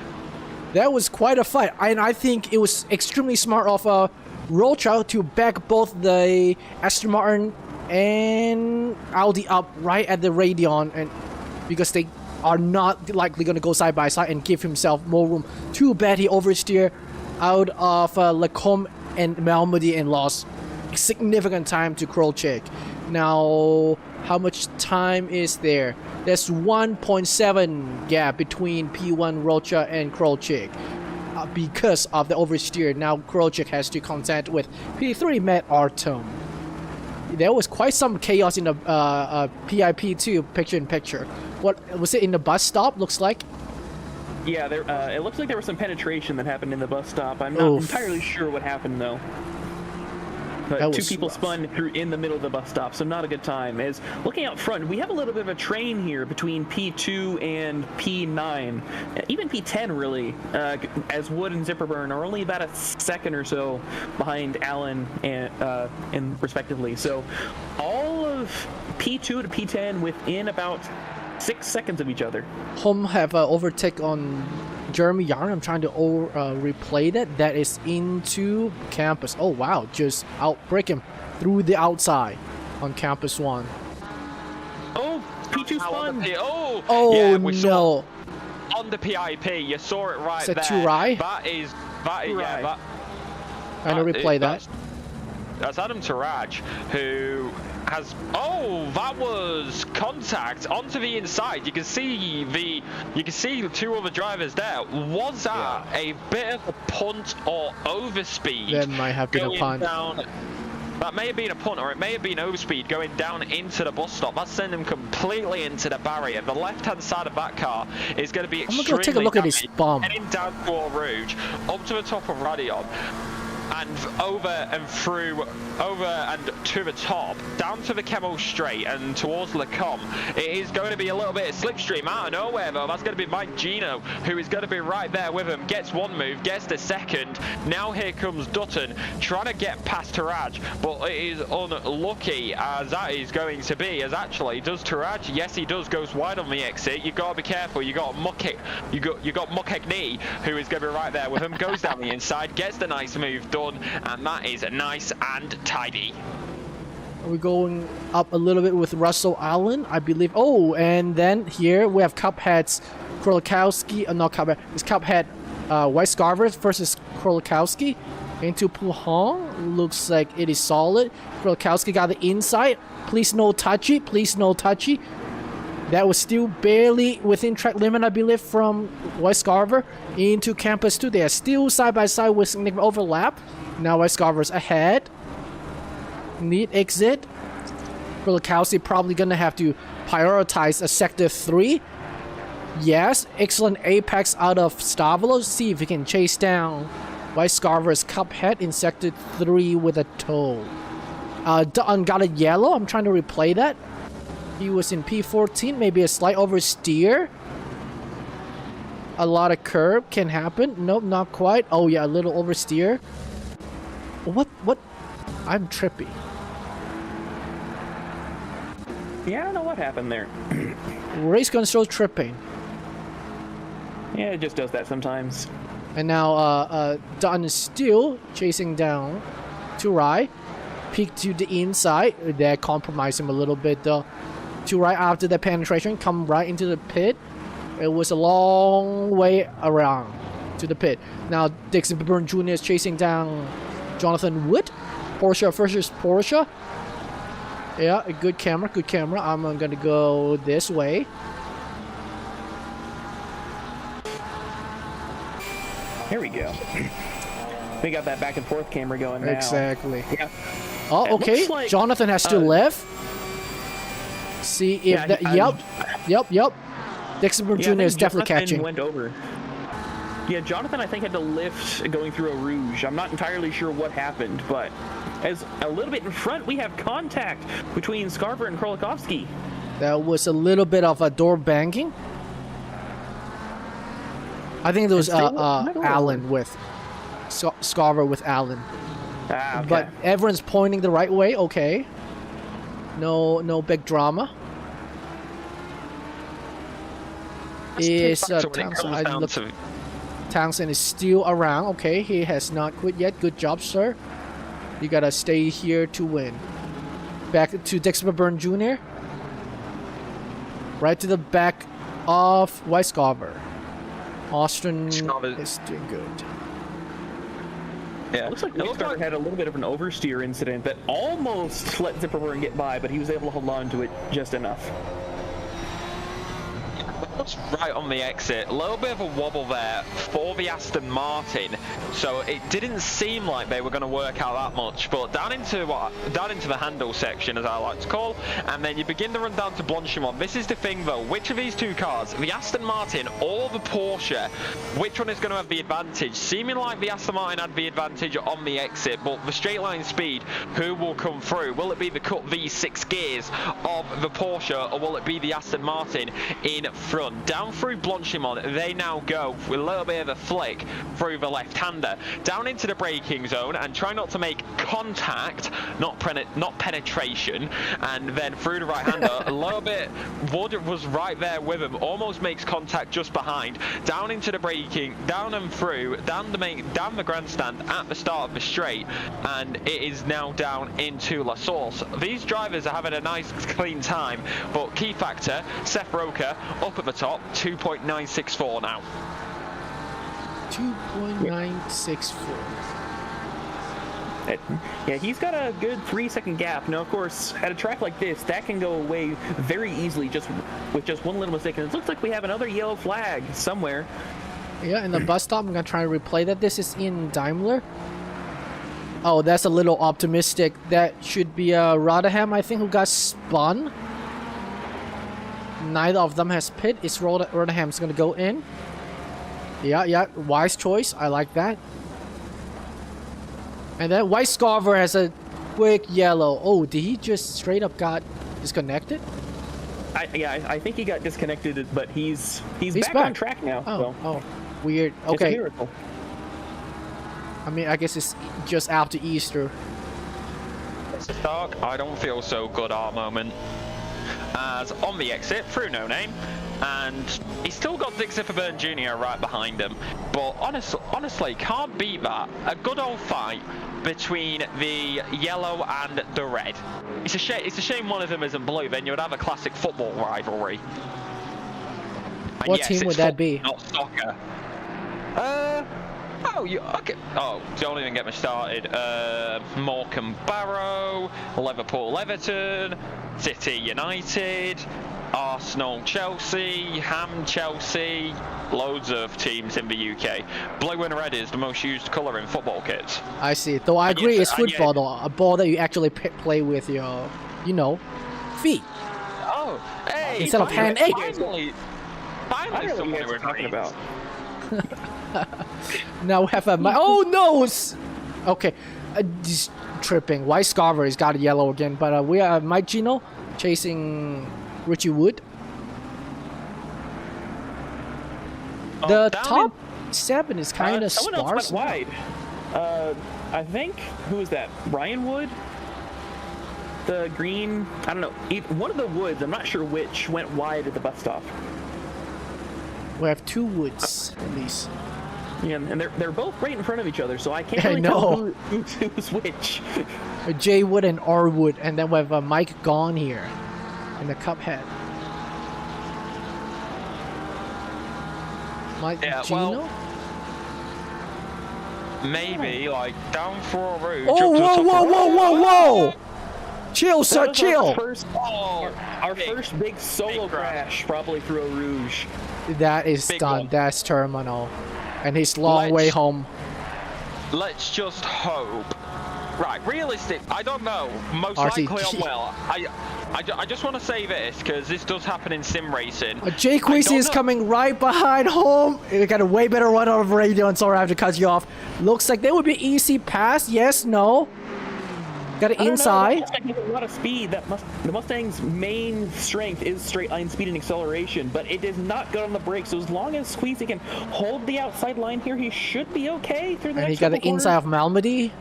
That was quite a fight, and I think it was extremely smart of Rocha to back both the Aston Martin and Audi up right at the Radion, and because they are not likely going to go side by side and give himself more room. Too bad he oversteered out of Lacombe and Malmedy and lost significant time to Krolchik. Now, how much time is there? There's 1.7 gap between P1 Rocha and Krolchik. Because of the oversteer, now Krolchik has to contend with P3 Matt Artem. There was quite some chaos in the PIP2 picture-in-picture. What was it in the bus stop? Looks like. Yeah, it looks like there was some penetration that happened in the bus stop. I'm not entirely sure what happened though. But two people spun through in the middle of the bus stop, so not a good time. As looking out front, we have a little bit of a train here between P2 and P9, even P10 really, as Wood and Zipperburn are only about a second or so behind Allen and respectively. So all of of P2 to P10 within about 6 seconds of each other. Home have overtake on Jeremy Yarn. I'm trying to replay that. That is into campus. Oh wow, just outbreak him through the outside on campus 1. Oh, P2 spun. Oh yeah, we no. saw on the PIP, you saw it right Is that there. Turai? That is yeah, that. I'm gonna replay that. That's Adam Taraj, who has. Oh, that was contact onto the inside. You can see the 2 other drivers there. Was that a bit of a punt or overspeed? That might have been a punt. That may have been a punt, or it may have been overspeed going down into the bus stop. That's sending him completely into the barrier. The left-hand side of that car is going to be extremely. I'm gonna go take a look at his bum. Heading down toward Rouge, up to the top of Radion, and over and through, over and to the top, down to the Kemmel Straight and towards Lecombe. It is going to be a little bit of slipstream out of nowhere though. That's going to be Mike Gino, who is going to be right there with him. Gets one move, gets the second. Now here comes Dutton, trying to get past Taraj, but it is unlucky as that is going to be, as actually, does Taraj? Yes, he does, goes wide on the exit. You got to be careful. You got Mukegni, who is going to be right there with him, goes down the inside, gets the nice move done, and that is nice and tidy. We're going up a little bit with Russell Allen, I believe. Oh, and then here we have Cuphead's Krolikowski. Not Cuphead. It's Cuphead White Scarver versus Krolikowski into Puhong. Looks like it is solid. Krolikowski got the inside. Please no touchy. Please no touchy. That was still barely within track limit, I believe, from White Scarver into Campus 2. They are still side by side with significant overlap. Now White Scarver's ahead. Neat exit. Krolikowski probably gonna have to prioritize a sector 3. Yes, excellent apex out of Stavolo. See if he can chase down White Scarver's Cuphead in sector 3 with a toe. Dutton got a yellow. I'm trying to replay that. He was in P14, maybe a slight oversteer. A lot of curb can happen. Nope, not quite. Oh yeah, a little oversteer. What? I'm trippy. Yeah, I don't know what happened there. Race control tripping. Yeah, it just does that sometimes. And now Dutton is still chasing down Turai. Peek to the inside. That compromised him a little bit though. Turai after the penetration come right into the pit. It was a long way around to the pit. Now Dixon Burn Jr. is chasing down Jonathan Wood. Porsche versus Porsche. Yeah, a good camera, good camera. I'm gonna go this way. Here we go. We got that back and forth camera going now. Exactly. Yeah. Oh, okay. Like, Jonathan has to lift. See if that. Yep. Dixon Burn Jr. is definitely catching. Went over. Yeah, Jonathan, I think, had to lift going through a Rouge. I'm not entirely sure what happened, but as a little bit in front, we have contact between Scarver and Krolikowski. That was a little bit of a door banging. I think it was Allen with Scarver with Allen. Ah, okay. But everyone's pointing the right way. Okay. No big drama. Is Townsend is still around. Okay, he has not quit yet. Good job, sir. You gotta stay here to win. Back to Dexter Burn Jr. Right to the back of White Scarver. Austin is doing good. Yeah, it looks like Scarver had a little bit of an oversteer incident that almost let Zipperburn get by, but he was able to hold on to it just enough. Right on the exit, a little bit of a wobble there for the Aston Martin, so it didn't seem like they were going to work out that much, but down into the handle section, as I like to call, and then you begin to run down to Blanchimont. This is the thing though, which of these two cars, the Aston Martin or the Porsche, which one is going to have the advantage? Seeming like the Aston Martin had the advantage on the exit, but the straight line speed, who will come through? Will it be the cut V6 gears of the Porsche, or will it be the Aston Martin in front? done. Down through Blanchimont, they now go with a little bit of a flick through the left-hander. Down into the braking zone and try not to make contact, not penetration. And then through the right-hander, a little bit, Wood was right there with him, almost makes contact just behind. Down into the braking, down and through, down the grandstand at the start of the straight. And it is now down into La Source. These drivers are having a nice clean time, but key factor, Seth Roker up at the top, 2.964 now. 2.964. Yeah, he's got a good 3-second gap. Now, of course, at a track like this, that can go away very easily with just one little mistake. And it looks like we have another yellow flag somewhere. Yeah, in the bus stop, I'm gonna try to replay that. This is in Daimler. Oh, that's a little optimistic. That should be Rotherham, I think, who got spun. Neither of them has pit. It's Rotherham's gonna go in. Yeah, wise choice. I like that. And then White Scarver has a quick yellow. Oh, did he just straight up got disconnected? I think he got disconnected, but he's back on track now. Oh, weird. Okay. It's a miracle. I mean, I guess it's just after Easter. Stark, I don't feel so good at the moment. As on the exit through No Name, and he's still got Dick Zifferburn Jr. right behind him. But honestly, can't beat that. A good old fight between the yellow and the red. It's a shame one of them isn't blue. Then you would have a classic football rivalry. And What yes, team would it's that be? Not soccer. Okay. Oh, don't even get me started. Morecambe Barrow, Liverpool Everton, City United, Arsenal Chelsea, Ham Chelsea, loads of teams in the UK. Blue and red is the most used colour in football kits. I see. Though I agree, it's football though. A ball that you actually play with your, feet. Oh, hey! Instead of hand. Hey! Finally someone we're talking about. Now we have a oh no! Okay, just tripping. White Scarver has got a yellow again, but we have Mike Gino chasing Richie Wood. The top 7 is kind of someone sparse. else went wide. I think who is that? Ryan Wood. The green. I don't know. One of the Woods. I'm not sure which went wide at the bus stop. We have 2 Woods at least. Yeah, and they're both right in front of each other, so I can't really tell who's which. J Wood and R Wood, and then we have Mike Gone here in the cup head. Mike Gino? Well, maybe like down for a route. Whoa! Chill, sir, chill. Our first big solo crash, probably through a Rouge. That is done. That's terminal. And his long way home. Let's just hope. Right, realistic. I don't know. Most RCG. likely on well. I just want to say this because this does happen in sim racing. Jay Queasy is coming right behind home. They got a way better run out of Radion. Sorry, I have to cut you off. Looks like they would be easy pass. Yes, no. Got it inside. A lot of speed. The Mustang's main strength is straight line speed and acceleration, but it is not good on the brakes. So as long as Squeezy can hold the outside line here, he should be okay through the next. And he got the inside of Malmedy.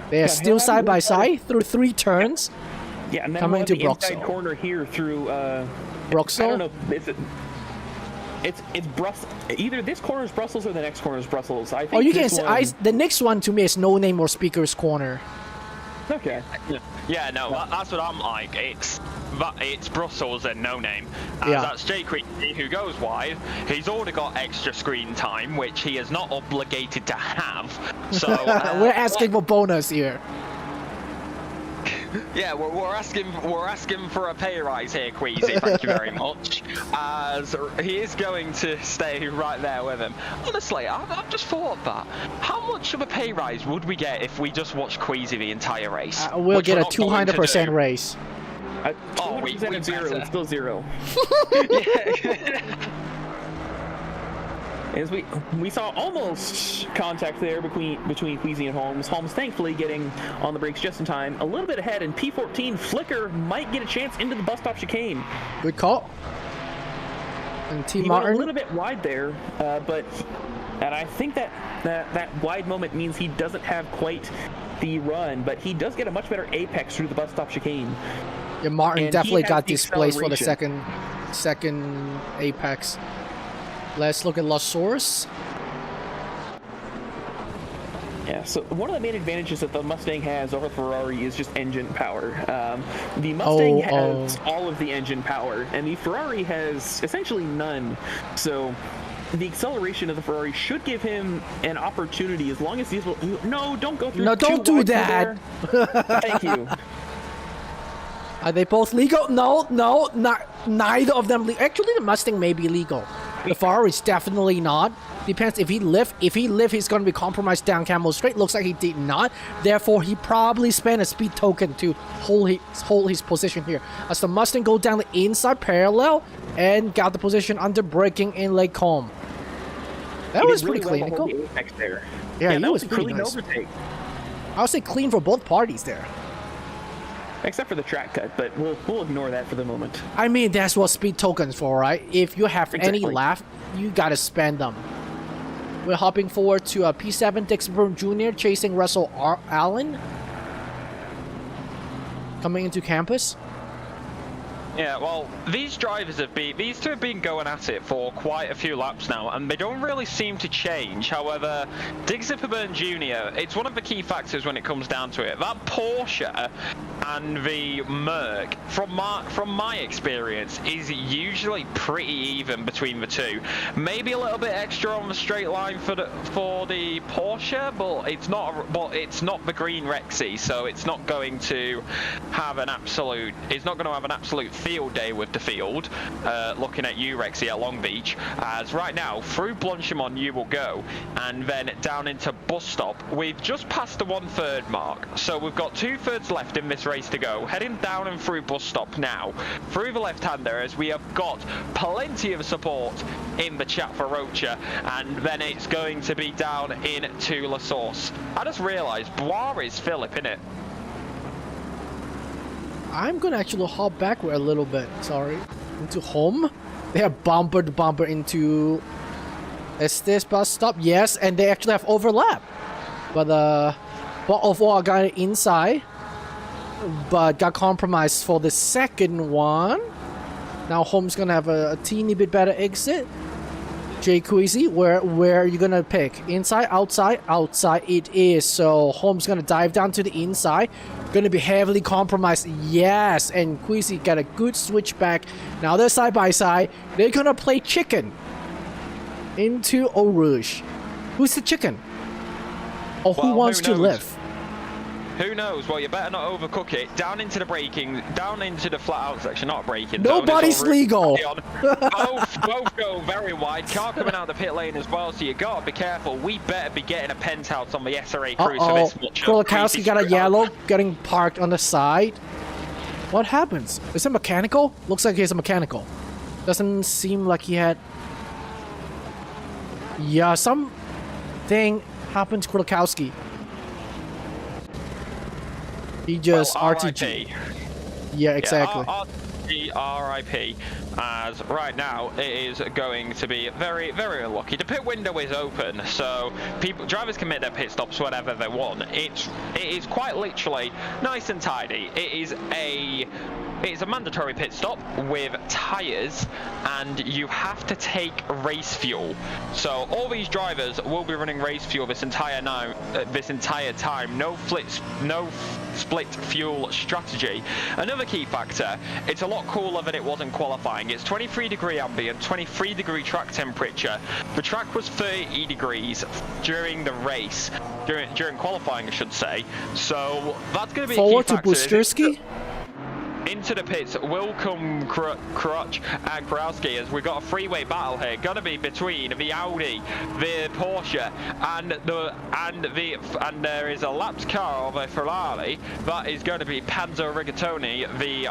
They are still side by side through 3 turns. Yeah, and then coming into the inside Broxel. corner here through Broxel. I don't know. It's Brussels. Either this corner is Brussels or the next corner is Brussels. I think. Oh, you can say the next one to me is No Name or Speaker's Corner. Okay. Yeah, no, that's what I'm like. It's Brussels and No Name. That's Jay Creasy who goes wide. He's already got extra screen time, which he is not obligated to have. So we're asking for bonus here. Yeah, we're asking for a pay rise here, Queasy. Thank you very much. As he is going to stay right there with him. Honestly, I've just thought that. How much of a pay rise would we get if we just watched Queasy the entire race? We'll get a 200% raise. 200% of 0. It's still 0. As we saw almost contact there between Queasy and Holmes. Holmes thankfully getting on the brakes just in time. A little bit ahead, and P14 Flicker might get a chance into the bus stop chicane. Good call. And he went a little bit wide there, and I think that wide moment means he doesn't have quite the run, but he does get a much better apex through the bus stop chicane. Yeah, Martin And definitely he has got the displaced for the acceleration. second apex. Let's look at Losaurus. Yeah, so one of the main advantages that the Mustang has over Ferrari is just engine power. The Mustang has all of the engine power, and the Ferrari has essentially none. So the acceleration of the Ferrari should give him an opportunity as long as these will... No, don't go through. No, don't do wide that. there. Thank you. Are they both legal? No, neither of them. Actually, the Mustang may be legal. The Ferrari is definitely not. Depends if he lift. If he lift, he's going to be compromised down Camel Straight. Looks like he did not. Therefore, he probably spent a speed token to hold his position here. As the Mustang go down the inside parallel and got the position under braking in Lake Combe. That was pretty clinical. Yeah, that was pretty nice. Overtake. I would say clean for both parties there. Except for the track cut, but we'll ignore that for the moment. I mean, that's what speed tokens for, right? If you have any left, you gotta spend them. We're hopping forward to P7 Dixon Jr. chasing Russell Allen. Coming into campus. Yeah, well, these two have been going at it for quite a few laps now, and they don't really seem to change. However, Dick Zipperburn Jr., it's one of the key factors when it comes down to it. That Porsche and the Merc, from my experience, is usually pretty even between the two. Maybe a little bit extra on the straight line for the Porsche, but it's not the green Rexy, so it's not going to have an absolute field day with the field. Looking at you, Rexy, at Long Beach, as right now through Blanchimont you will go, and then down into bus stop. We've just passed the 1/3 mark, so we've got 2/3 left in this race to go. Heading down and through bus stop now, through the left-hander, as we have got plenty of support in the chat for Rocha, and then it's going to be down into La Source. I just realised Bois is Philip, innit? I'm gonna actually hop backward a little bit, sorry, into home. They have bumper to bumper into Estes bus stop, yes, and they actually have overlap. But of all got it inside, but got compromised for the second one. Now home's gonna have a teeny bit better exit. Jay Queasy, where are you gonna pick? Inside, outside? Outside it is. So home's gonna dive down to the inside. Gonna be heavily compromised. Yes, and Queasy got a good switch back. Now they're side by side. They're gonna play chicken into Eau Rouge. Who's the chicken? Or who wants to live? Who knows? Well, you better not overcook it. Down into the braking, down into the flat out section, not braking. Nobody's legal. both go very wide. Car coming out the pit lane as well, so you gotta be careful. We better be getting a penthouse on the SRA crew for this much. Kolakowski got a yellow, getting parked on the side. What happens? Is it mechanical? Looks like he's a mechanical. Doesn't seem like he had... Yeah, something happened to Kolakowski. He just RTG. Yeah, exactly. RIP, as right now it is going to be very, very unlucky. The pit window is open, so drivers can make their pit stops whenever they want. It is quite literally nice and tidy. It's a mandatory pit stop with tyres, and you have to take race fuel. So all these drivers will be running race fuel this entire time. No split fuel strategy. Another key factor, it's a lot cooler than it was in qualifying. It's 23-degree ambient, 23-degree track temperature. The track was 30 degrees during the race, during qualifying I should say. So that's going to be forward a key factor. To Busterski? Into the pits will come Crutch and Krowski, as we've got a freeway battle here. Gonna be between the Audi, the Porsche, and there is a lapped car of a Ferrari. That is going to be Panzo Rigatoni. The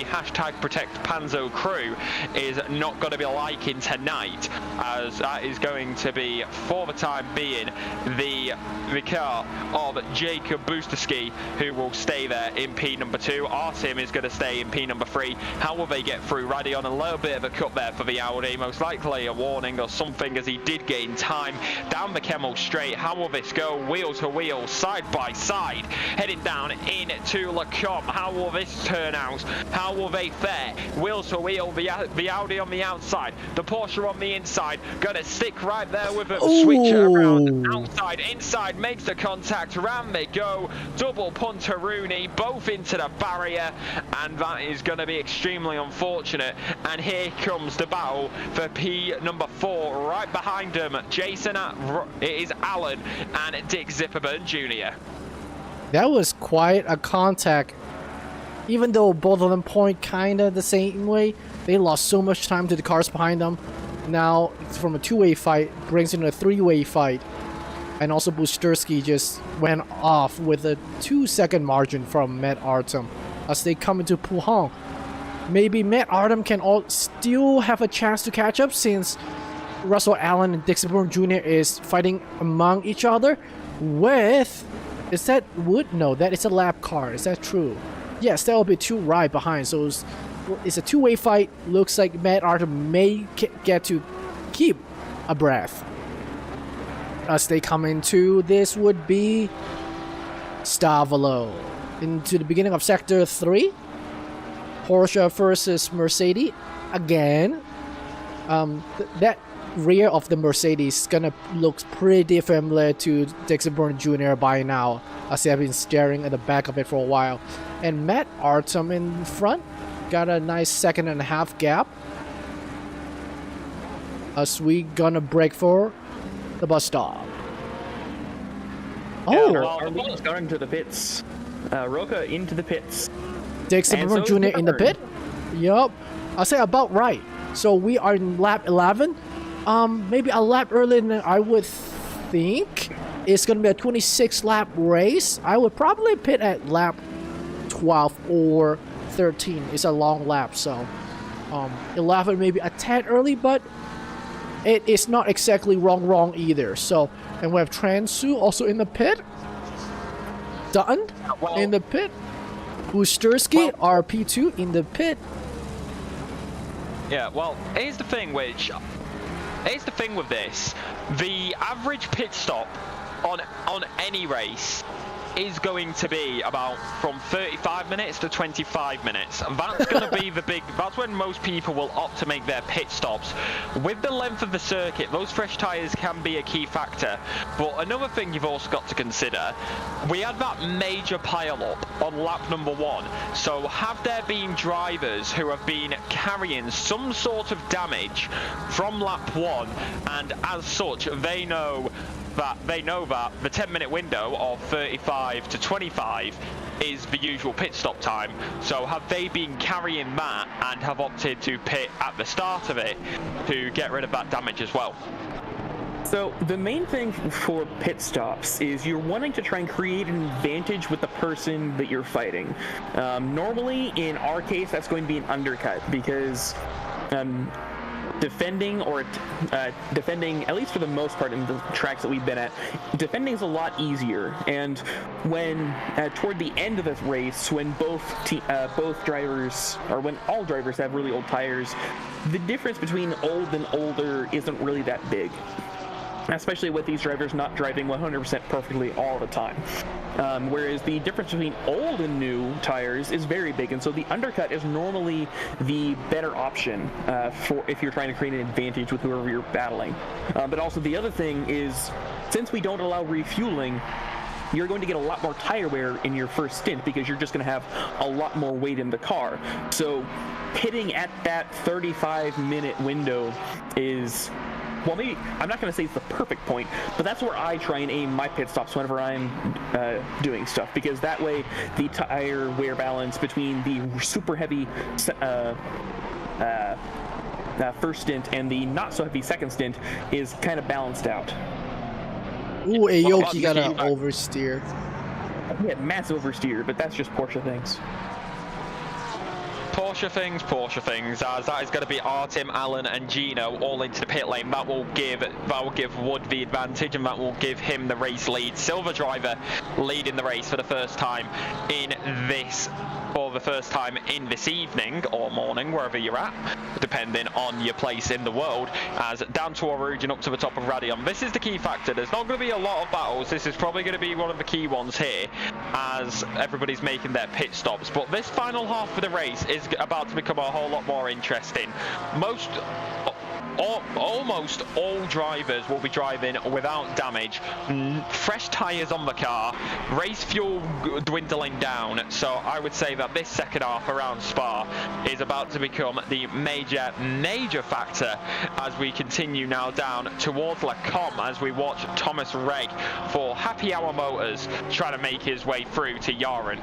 hashtag Protect Panzo crew is not going to be liking tonight, as that is going to be, for the time being, the car of Jacob Busterski, who will stay there in P number 2. Our team is going going to stay in P number 3. How will they get through? Riding on a little bit of a cut there for the Audi, most likely a warning or something, as he did gain time down the Kemmel straight. How will this go? Wheel to wheel, side by side, heading down into Le Comte. How will this turn out? How will they fare? Wheel to wheel, the Audi on the outside, the Porsche on the inside, gonna stick right there with them. Switch it around, outside, inside, makes the contact, round they go, double punteroonie, both into the barrier, and that is gonna be extremely unfortunate. And here comes the battle for P number 4, right behind them, Jason, it is Alan and Dick Zipperman Jr. That was quite a contact. Even though both of them point kind of the same way, they lost so much time to the cars behind them. Now, it's from a two-way fight, brings in a three-way fight. And also Busterski just went off with a 2-second margin from Matt Artem as they come into Puhan. Maybe Matt Artem can still have a chance to catch up, since Russell Allen and Dick Zipperman Jr. is fighting among each other with... Is that Wood? No, that is a lap car. Is that true? Yes, that will be 2 right behind. So it's a two-way fight. Looks like Matt Artem may get to keep a breath. As they come into, this would be Stavolo. Into the beginning of Sector 3. Porsche versus Mercedes. Again. That rear of the Mercedes gonna look pretty familiar to Dick Zipperman Jr. by now, as they have been staring at the back of it for a while. And Matt Artem in front got a nice 2.5 gap as we gonna break for the bus stop. Oh, our lead is going to the pits. Roca into the pits. Dick Zipperman Jr. in the pit. Yup, I'll say about right. So we are in lap 11. Maybe a lap earlier than I would think. It's gonna be a 26 lap race. I would probably pit at lap 12 or 13. It's a long lap, so 11 maybe a tad early, but it is not exactly wrong either. So, and we have Transu also in the pit. Dutton in the pit. Busterski, RP2 in the pit. Yeah, well, here's the thing with this. The average pit stop on any race is going to be about from 35 minutes to 25 minutes. And that's going to be that's when most people will opt to make their pit stops. With the length of the circuit, those fresh tyres can be a key factor. But another thing you've also got to consider, we had that major pile-up on lap number 1. So have there been drivers who have been carrying some sort of damage from lap 1, and as such, they know that the 10-minute window of 35 to 25 is the usual pit stop time. So have they been carrying that and have opted to pit at the start of it to get rid of that damage as well? So the main thing for pit stops is you're wanting to try and create an advantage with the person that you're fighting. Normally, in our case, that's going to be an undercut, because defending, at least for the most part in the tracks that we've been at, defending is a lot easier. And when toward the end of the race, when both drivers, or when all drivers have really old tires, the difference between old and older isn't really that big, especially with these drivers not driving 100% perfectly all the time. Whereas the difference between old and new tires is very big, and so the undercut is normally the better option for if you're trying to create an advantage with whoever you're battling. But also the other thing is, since we don't allow refueling, you're going to get a lot more tire wear in your first stint, because you're just going to have a lot more weight in the car. So pitting at that 35-minute window is... well, maybe I'm not going to say it's the perfect point, but that's where I try and aim my pit stops whenever I'm doing stuff, because that way the tire wear balance between the super heavy first stint and the not so heavy second stint is kind of balanced out. Ooh, Aoki got an oversteer. Yeah, massive oversteer, but that's just Porsche things. Porsche things, as that is going to be Artem, Alan, and Gino all into the pit lane. That will give Wood the advantage, and that will give him the race lead. Silver driver leading the race for the first time in this evening or morning, wherever you're at, depending on your place in the world, as down to Origin up to the top of Radion. This is the key factor. There's not going to be a lot of battles. This is probably going to be one of the key ones here, as everybody's making their pit stops. But this final half of the race is about to become a whole lot more interesting. Almost all drivers will be driving without damage, fresh tyres on the car, race fuel dwindling down, so I would say that this second half around Spa is about to become the major factor as we continue now down towards La Com, as we watch Thomas Ray for Happy Hour Motors trying to make his way through to Yaren.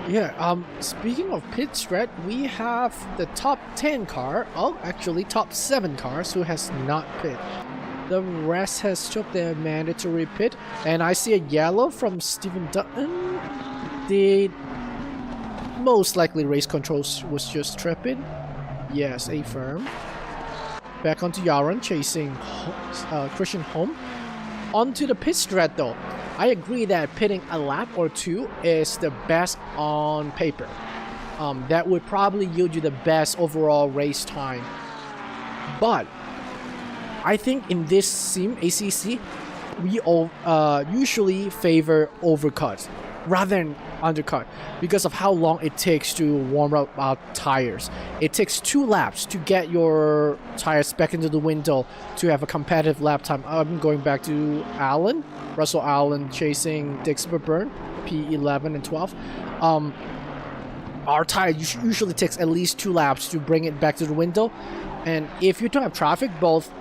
Yeah, speaking of pit strat, we have the top 10 car, actually top 7 cars who has not pit. The rest has took their mandatory pit, and I see a yellow from Stephen Dutton. The most likely race controls was just tripping. Yes, a firm. Back onto Yaren, chasing Christian Holm. Onto the pit strat though. I agree that pitting a lap or two is the best on paper. That would probably yield you the best overall race time. But I think in this sim, ACC, we all usually favor overcut rather than undercut because of how long it takes to warm up our tires. It takes 2 laps to get your tires back into the window to have a competitive lap time. I'm going back to Allen, Russell Allen chasing Dix Burn, P11 and 12. Our tire usually takes at least 2 laps to bring it back to the window, and if you don't have traffic, both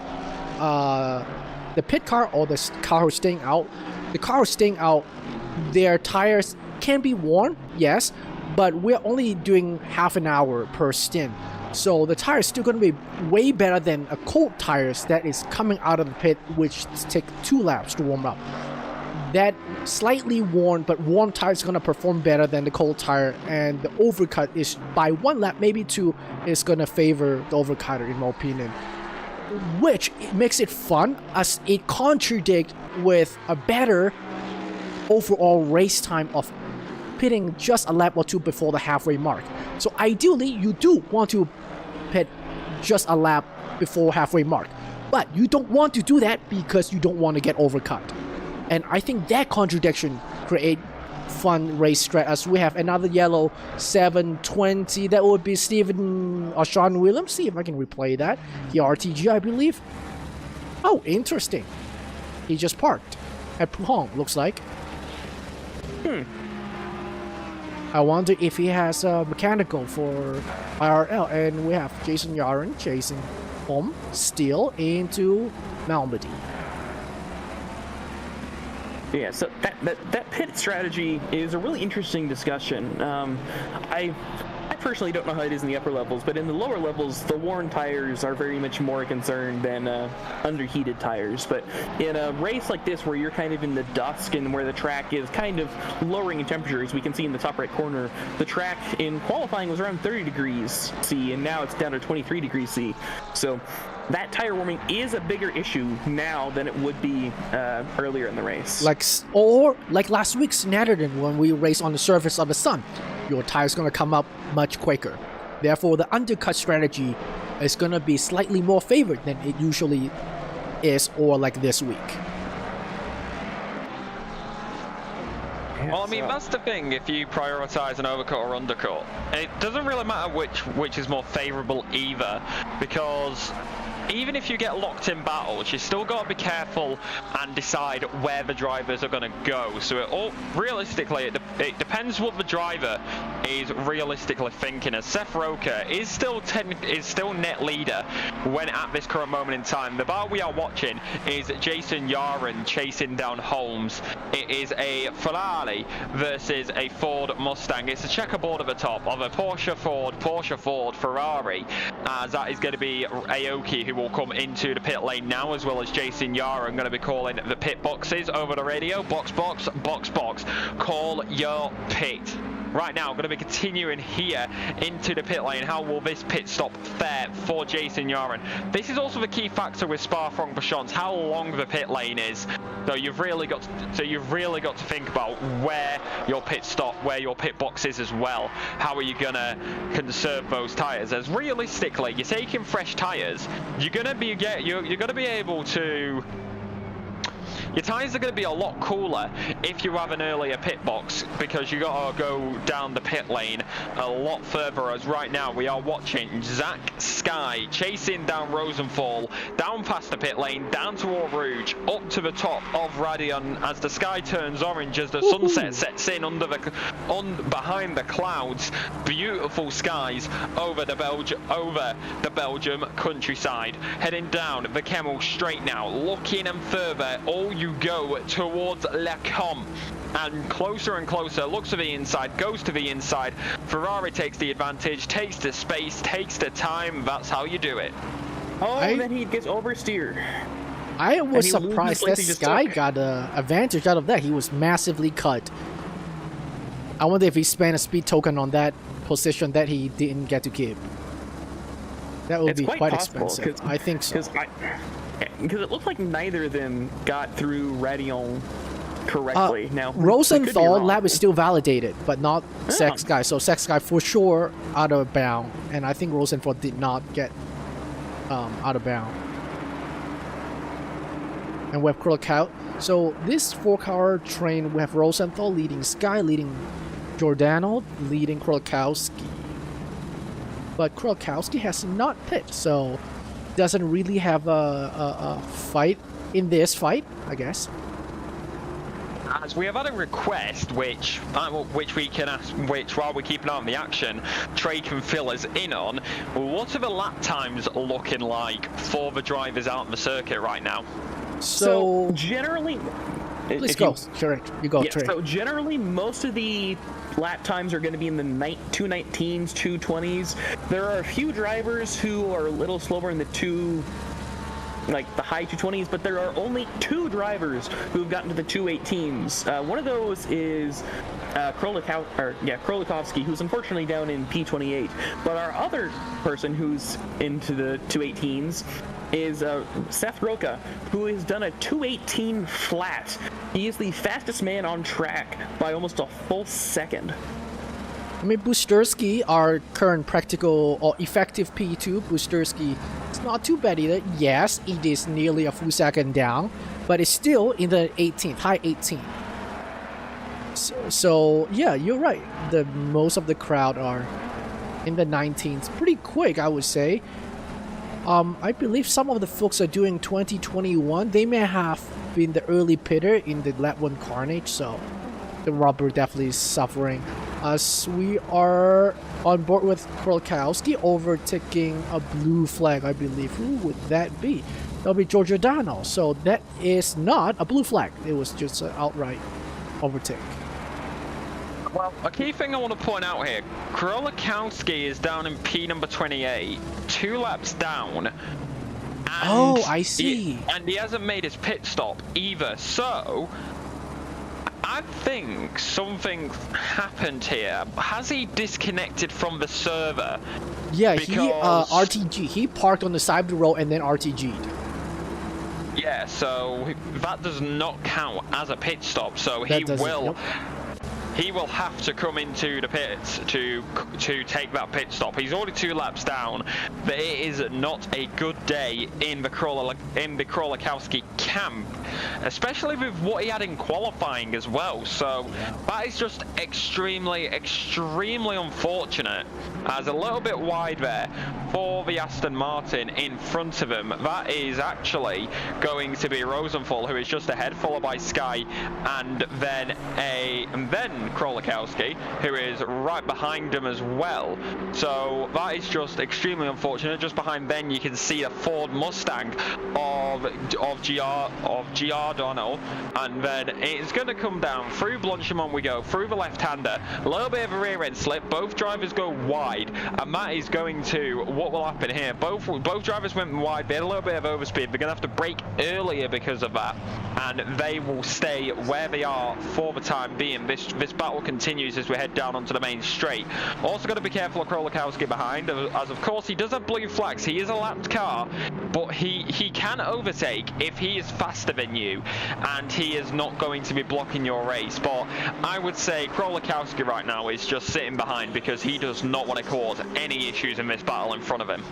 the pit car or the car who's staying out, their tires can be worn, yes, but we're only doing half an hour per stint, so the tire is still going to be way better than a cold tires that is coming out of the pit, which take 2 laps to warm up. That slightly worn but warm tire is going to perform better than the cold tire, and the overcut is by 1 lap, maybe 2, is going to favor the overcutter in my opinion, which makes it fun as it contradicts with a better overall race time of pitting just a lap or 2 before the halfway mark. So ideally, you do want to pit just a lap before halfway mark, but you don't want to do that because you don't want to get overcut. And I think that contradiction create fun race strat, as we have another yellow 720. That would be Stephen or Sean Williams. See if I can replay that. He RTG, I believe. Oh, interesting. He just parked at Puhong, looks like. I wonder if he has a mechanical for IRL. And we have Jason Yaren chasing home, still into Malmedy. Yeah, so that pit strategy is a really interesting discussion. I personally don't know how it is in the upper levels, but in the lower levels, the worn tires are very much more a concern than underheated tires. But in a race like this, where you're kind of in the dusk and where the track is kind of lowering in temperature, as we can see in the top right corner, the track in qualifying was around 30 degrees C, and now it's down to 23 degrees C. So that tire warming is a bigger issue now than it would be earlier in the race. Like last week's Netherlands, when we race on the surface of the sun, your tire's going to come up much quicker. Therefore, the undercut strategy is going to be slightly more favored than it usually is, or like this week. Well, I mean, that's the thing. If you prioritize an overcut or undercut, it doesn't really matter which is more favorable either, because even if you get locked in battles, you still got to be careful and decide where the drivers are going to go. So realistically, it depends what the driver is realistically thinking. As Seth Roker is still net leader when at this current moment in time. The battle we are watching is Jason Yaren chasing down Holmes. It is a Ferrari versus a Ford Mustang. It's a checkerboard at the top of a Porsche Ford, Ferrari, as that is going to be Aoki, who will come into the pit lane now, as well as Jason Yara. I'm going to be calling the pit boxes over the radio. Box, call your pit. right now, going to be continuing here into the pit lane. How will this pit stop fare for Jason Yaron? This is also the key factor with Spa-Francorchamps, how long the pit lane is. So you've really got to think about where your pit stop, where your pit box is as well. How are you gonna conserve those tires? As realistically, you're taking fresh tires, you're gonna be able to. Your tyres are going to be a lot cooler if you have an earlier pit box, because you got to go down the pit lane a lot further. As right now we are watching Zach Sky chasing down Rosenthal, down past the pit lane, down toward Rouge, up to the top of Radion as the sky turns orange as the sunset sets in behind the clouds. Beautiful skies over the Belgium countryside. Heading down the Kemmel straight now, looking and further. All you go towards Le Comte, and closer, looks to the inside, goes to the inside. Ferrari takes the advantage, takes the space, takes the time. That's how you do it. Oh, and then he gets oversteered. I was surprised that Sky got an advantage out of that. He was massively cut. I wonder if he spent a speed token on that position that he didn't get to keep. That would be quite expensive. I think so. Because it looked like neither of them got through Radion correctly. Now Rosenthal lap is still validated, but not Sex Guy. So Sex Guy for sure out of bound, and I think Rosenthal did not get out of bound. And we have Kurokawa. So this 4-car train, we have Rosenthal leading Sky, leading Giordano, leading Kurakowski. But Kurakowski has not pit, so doesn't really have a fight in this fight, I guess. As we have had a request, which we can ask, which while we keep an eye on the action, Trey can fill us in on. What are the lap times looking like for the drivers out on the circuit right now? So generally, please go. Correct. You go, Trey. So generally, most of the lap times are going to be in the 219s, 220s. There are a few drivers who are a little slower in the the high 220s, but there are only 2 drivers who've gotten to the 218s. One of those is Krolikovsky, who's unfortunately down in P28. But our other person who's into the 218s is Seth Roca, who has done a 218 flat. He is the fastest man on track by almost a full second. I mean, Busterski, our current practical or effective P2, Busterski, it's not too bad either. Yes, it is nearly a full second down, but it's still in the 18th, high 18th. So yeah, you're right. Most of the crowd are in the 19th. Pretty quick, I would say. I believe some of the folks are doing 2021. They may have been the early pitter in the lap 1 carnage, so the rubber definitely is suffering. As we are on board with Kurakowski overtaking a blue flag, I believe. Who would that be? That'll be Giordano. So that is not a blue flag. It was just an outright overtake. Well, a key thing I want to point out here, Kurakowski is down in P number 28, 2 laps down. And I see. And he hasn't made his pit stop either, so I think something happened here. Has he disconnected from the server? Yeah, he RTG. He parked on the side of the road and then RTG'd. Yeah, so that does not count as a pit stop, so he will have to come into the pits to take that pit stop. He's already 2 laps down, but it is not a good day in the Krolakowski camp, especially with what he had in qualifying as well. So that is just extremely unfortunate. As a little bit wide there for the Aston Martin in front of him. That is actually going to be Rosenthal, who is just ahead, followed by Sky, and then Krolakowski, who is right behind him as well. So that is just extremely unfortunate. Just behind then you can see a Ford Mustang of Giordano, and then it's going to come down through Blanchimont. We go through the left-hander, a little bit of a rear end slip. Both drivers go wide, and that is going to what will happen here. Both drivers went wide. They had a little bit of overspeed. They're going to have to brake earlier because of that, and they will stay where they are for the time being. This this battle continues as we head down onto the main straight. Also got to be careful of Krolakowski behind, as of course he does have blue flags. He is a lapped car, but he can overtake if he is faster than you, and he is not going to be blocking your race. But I would say Krolakowski right now is just sitting behind because he does not want to cause any issues in this battle in front of him.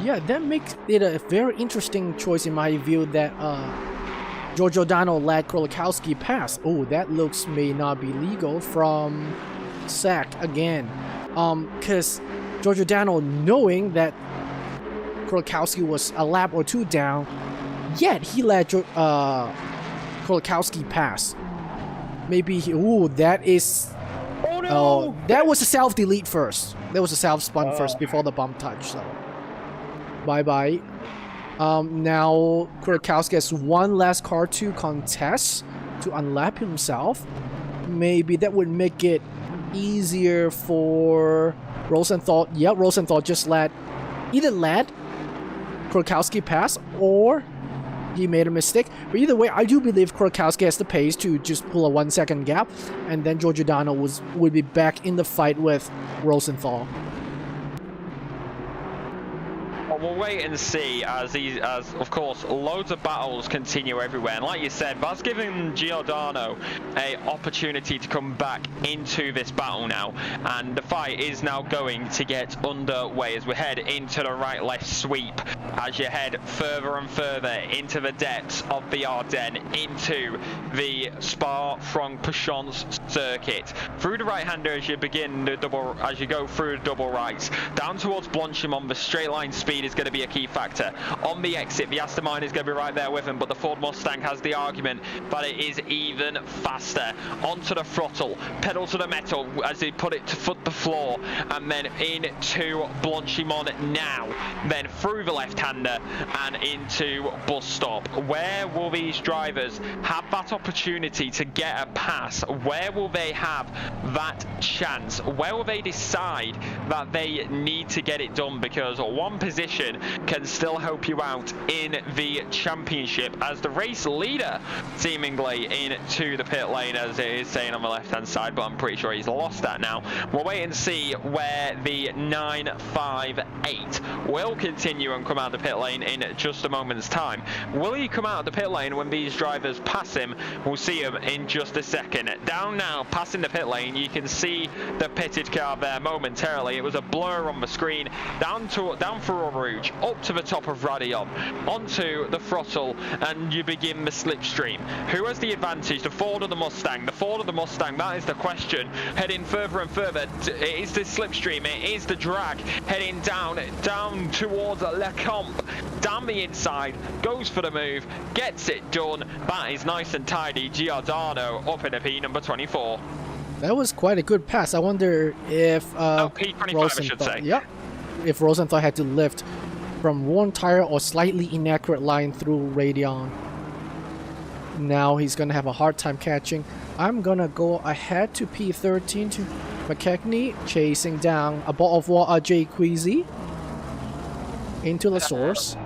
Yeah, that makes it a very interesting choice in my view that Giordano let Krolakowski pass. Oh, that looks may not be legal from Zach again. Because Giordano, knowing that Krolakowski was a lap or two down, yet he let Krolakowski pass. Maybe he, ooh, that is... Oh no! That was a self-delete first. That was a self-spun first before the bump touch, so... Bye-bye. Now Krolakowski has one last car to contest to unlap himself. Maybe that would make it easier for Rosenthal. Yeah, Rosenthal just either let Krolakowski pass or he made a mistake. But either way, I do believe Krolakowski has the pace to just pull a 1 second gap, and then Giordano would be back in the fight with Rosenthal. We'll wait and see as of course loads of battles continue everywhere, and like you said, that's giving Giordano a opportunity to come back into this battle now, and the fight is now going to get underway as we head into the right-left sweep, as you head further and further into the depths of the Ardennes, into the Spa-Francorchamps circuit, through the right-hander as you begin the double, as you go through the double rights down towards Blanchimont. The straight line speed is going to be a key factor. On the exit, the Aston Martin is going to be right there with him, but the Ford Mustang has the argument that it is even faster. Onto the throttle, pedal to the metal as they put it to foot the floor, and then into Blanchimont now, then through the left-hander and into bus stop. Where will these drivers have that opportunity to get a pass? Where will they have that chance? Where will they decide that they need to get it done? Because one position can still help you out in the championship, as the race leader seemingly into the pit lane, as it is saying on the left hand side, but I'm pretty sure he's lost that now. We'll wait and see where the 958 will continue and come out of the pit lane in just a moment's time. Will he come out of the pit lane when these drivers pass him? We'll see him in just a second. Down now, passing the pit lane, you can see the pitted car there momentarily. It was a blur on the screen. Down through Eau Rouge, up to the top of Raidillon, onto the throttle, and you begin the slipstream. Who has the advantage, the Ford or the Mustang? The Ford or the Mustang, that is the question. Heading further and further, it is the slipstream, it is the drag, heading down towards Le Comp, down the inside, goes for the move, gets it done. That is nice and tidy. Giordano up in a P number 24. That was quite a good pass. I wonder if P25 Rosenthal, I should say. Yeah, if Rosenthal had to lift from one tire or slightly inaccurate line through Raidillon. Now he's gonna have a hard time catching. I'm gonna go ahead to P13 to McKechnie, chasing down a ball of water Jay Queasy into the source.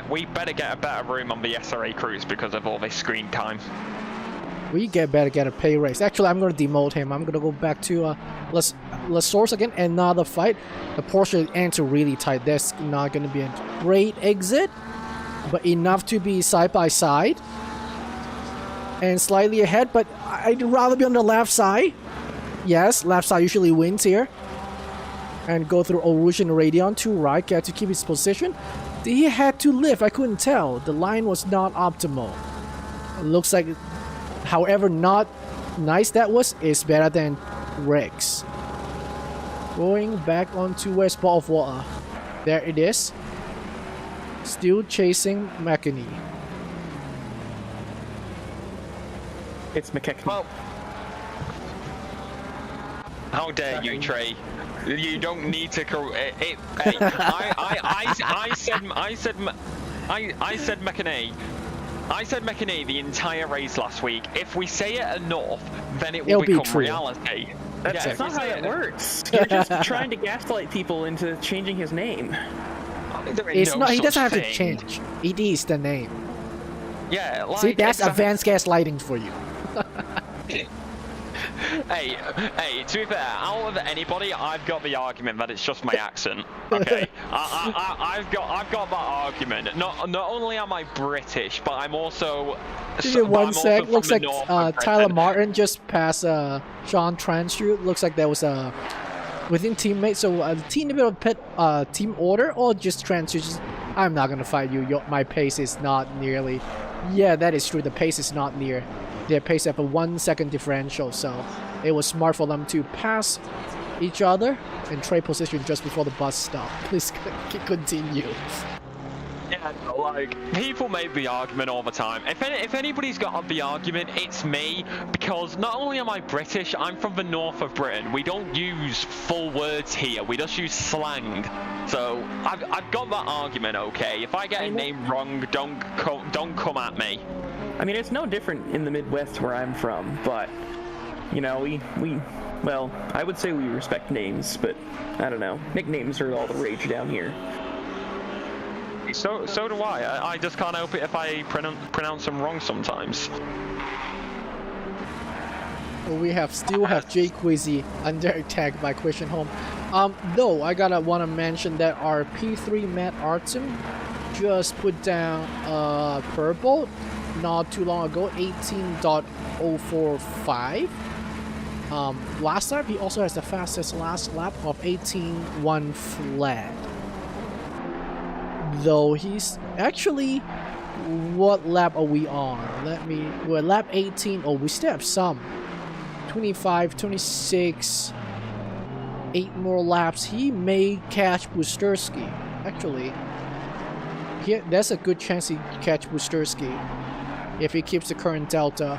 We better get a better room on the SRA cruise because of all this screen time. We better get a pay raise. Actually, I'm going to demote him. I'm going to go back to La Source again. Another fight. The Porsche ends are really tight. That's not going to be a great exit, but enough to be side by side and slightly ahead. But I'd rather be on the left side. Yes, left side usually wins here. And go through Eau Rouge and Raidillon to right. Get to keep his position. He had to lift. I couldn't tell. The line was not optimal. It looks like, however not nice that was, is better than Rex. Going back onto West Ball of Water. There it is. Still chasing McKechnie. It's McKechnie. Well, how dare you, Trey? You don't need to. Hey, I said McKechnie. I said McKechnie the entire race last week. If we say it enough, then it'll become reality. That's not how it works. You're just trying to gaslight people into changing his name. It's not. He doesn't have to change. It is the name. Yeah. Like, see, that's advanced gaslighting for you. Hey, to be fair, out of anybody, I've got the argument that it's just my accent. Okay, I've got that argument. Not only am I British, but I'm also. Give me one sec. Looks like Tyler Britain. Martin just passed Sean Transhoot. Looks like there was a within teammates. So a teeny bit of team order or just Transhoot. I'm not gonna fight you. My pace is not nearly. Yeah, that is true. The pace is not near. Their pace have a 1 second differential, so it was smart for them to pass each other and trade position just before the bus stop. Please continue. Yeah, like, people make the argument all the time. If anybody's got the argument, it's me, because not only am I British, I'm from the north of Britain. We don't use full words here, we just use slang. So, I've got that argument, okay? If I get a name wrong, don't come at me. I mean, it's no different in the Midwest where I'm from, but, you know, well, I would say we respect names, but I don't know. Nicknames are all the rage down here. So do I. I just can't help it if I pronounce them wrong sometimes. We still have Jay Quizzy under attack by Christian Home. Though I wanna mention that our P3 Matt Artem just put down purple not too long ago, 18.045. Last time he also has the fastest last lap of 18.1 flat. Though he's actually, what lap are we on? We're lap 18. Oh, we still have some. 25, 26, 8 more laps. He may catch Busterski. Actually, there's a good chance he catch Busterski if he keeps the current delta.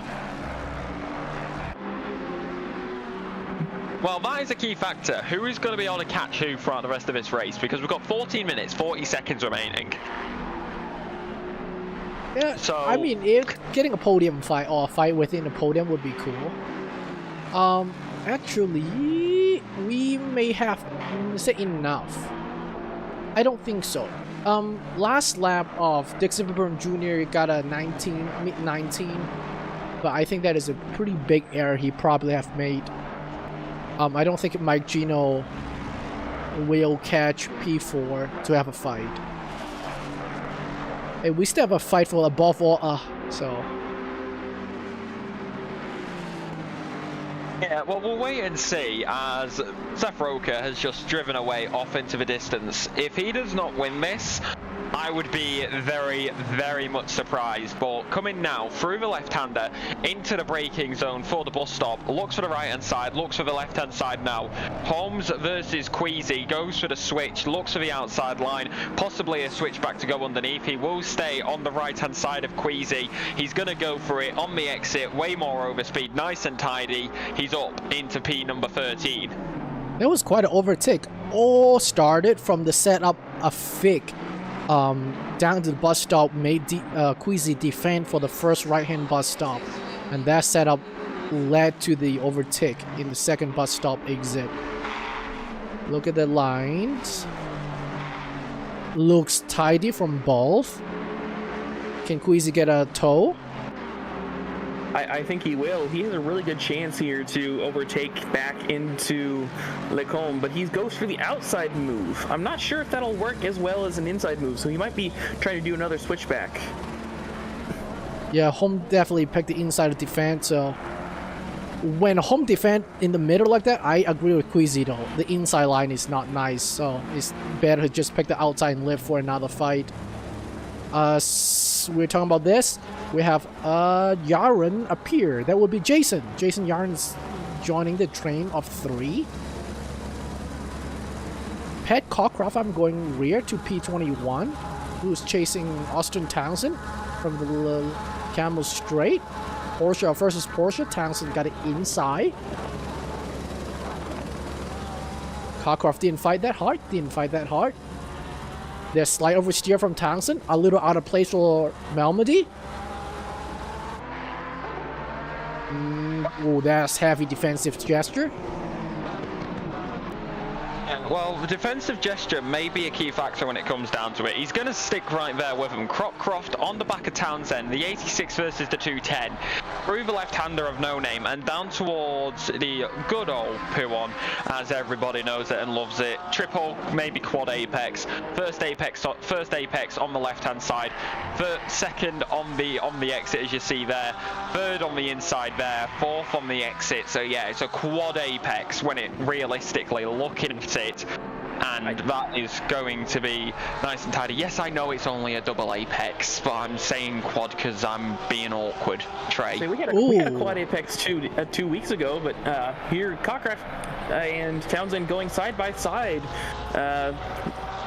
Well, that is a key factor. Who is going to be able to catch who throughout the rest of this race? Because we've got 14 minutes, 40 seconds remaining. Yeah, so I mean, if getting a podium fight or a fight within a podium would be cool. Actually, we may have said enough. I don't think so. Last lap of Dixon Burn Jr. got a 19, mid-19, but I think that is a pretty big error he probably have made. I don't think Mike Gino will catch P4 to have a fight. Hey, we still have a fight for above all, so. Yeah, well, we'll wait and see, as Seth Roker has just driven away off into the distance. If he does not win this, I would be very, very much surprised. But coming now through the left-hander into the braking zone for the bus stop, looks for the right-hand side, looks for the left-hand side now. Holmes versus Queasy, goes for the switch, looks for the outside line, possibly a switch back to go underneath. He will stay on the right-hand side of Queasy. He's going to go for it on the exit, way more overspeed, nice and tidy. He's up into P number 13. That was quite an overtake. All started from the setup of Fig. Down to the bus stop, made Queasy defend for the first right-hand bus stop, and that setup led to the overtake in the second bus stop exit. Look at the lines. Looks tidy from both. Can Queasy get a tow? I think he will. He has a really good chance here to overtake back into Lecombe, but he goes for the outside move. I'm not sure if that'll work as well as an inside move, so he might be trying to do another switchback. Yeah, Home definitely picked the inside of defense, so when Home defend in the middle like that, I agree with Queasy though. The inside line is not nice, so it's better to just pick the outside and live for another fight. We're talking about this. We have Yaren appear. That would be Jason. Jason Yaren's joining the train of 3. Pat Cockcroft, I'm going rear to P21, who's chasing Austin Townsend from the Camel Straight. Porsche versus Porsche. Townsend got it inside. Cockcroft didn't fight that hard. There's slight oversteer from Townsend. A little out of place for Malmedy. Yeah, Oh, that's heavy defensive gesture. Well, the defensive gesture may be a key factor when it comes down to it. He's going to stick right there with him. Croft on the back of Townsend, the 86 versus the 210. Through the left-hander of No Name and down towards the good old Puon, as everybody knows it and loves it. Triple, maybe quad apex. First apex on the left-hand side. Second on the exit, as you see there. Third on the inside there. Fourth on the exit. So yeah, it's a quad apex when it realistically looking at it. And that is going to be nice and tidy. Yes, I know it's only a double apex, but I'm saying quad because I'm being awkward, Trey. We had a quad apex 2 weeks ago, but here Cockcraft and Townsend going side by side.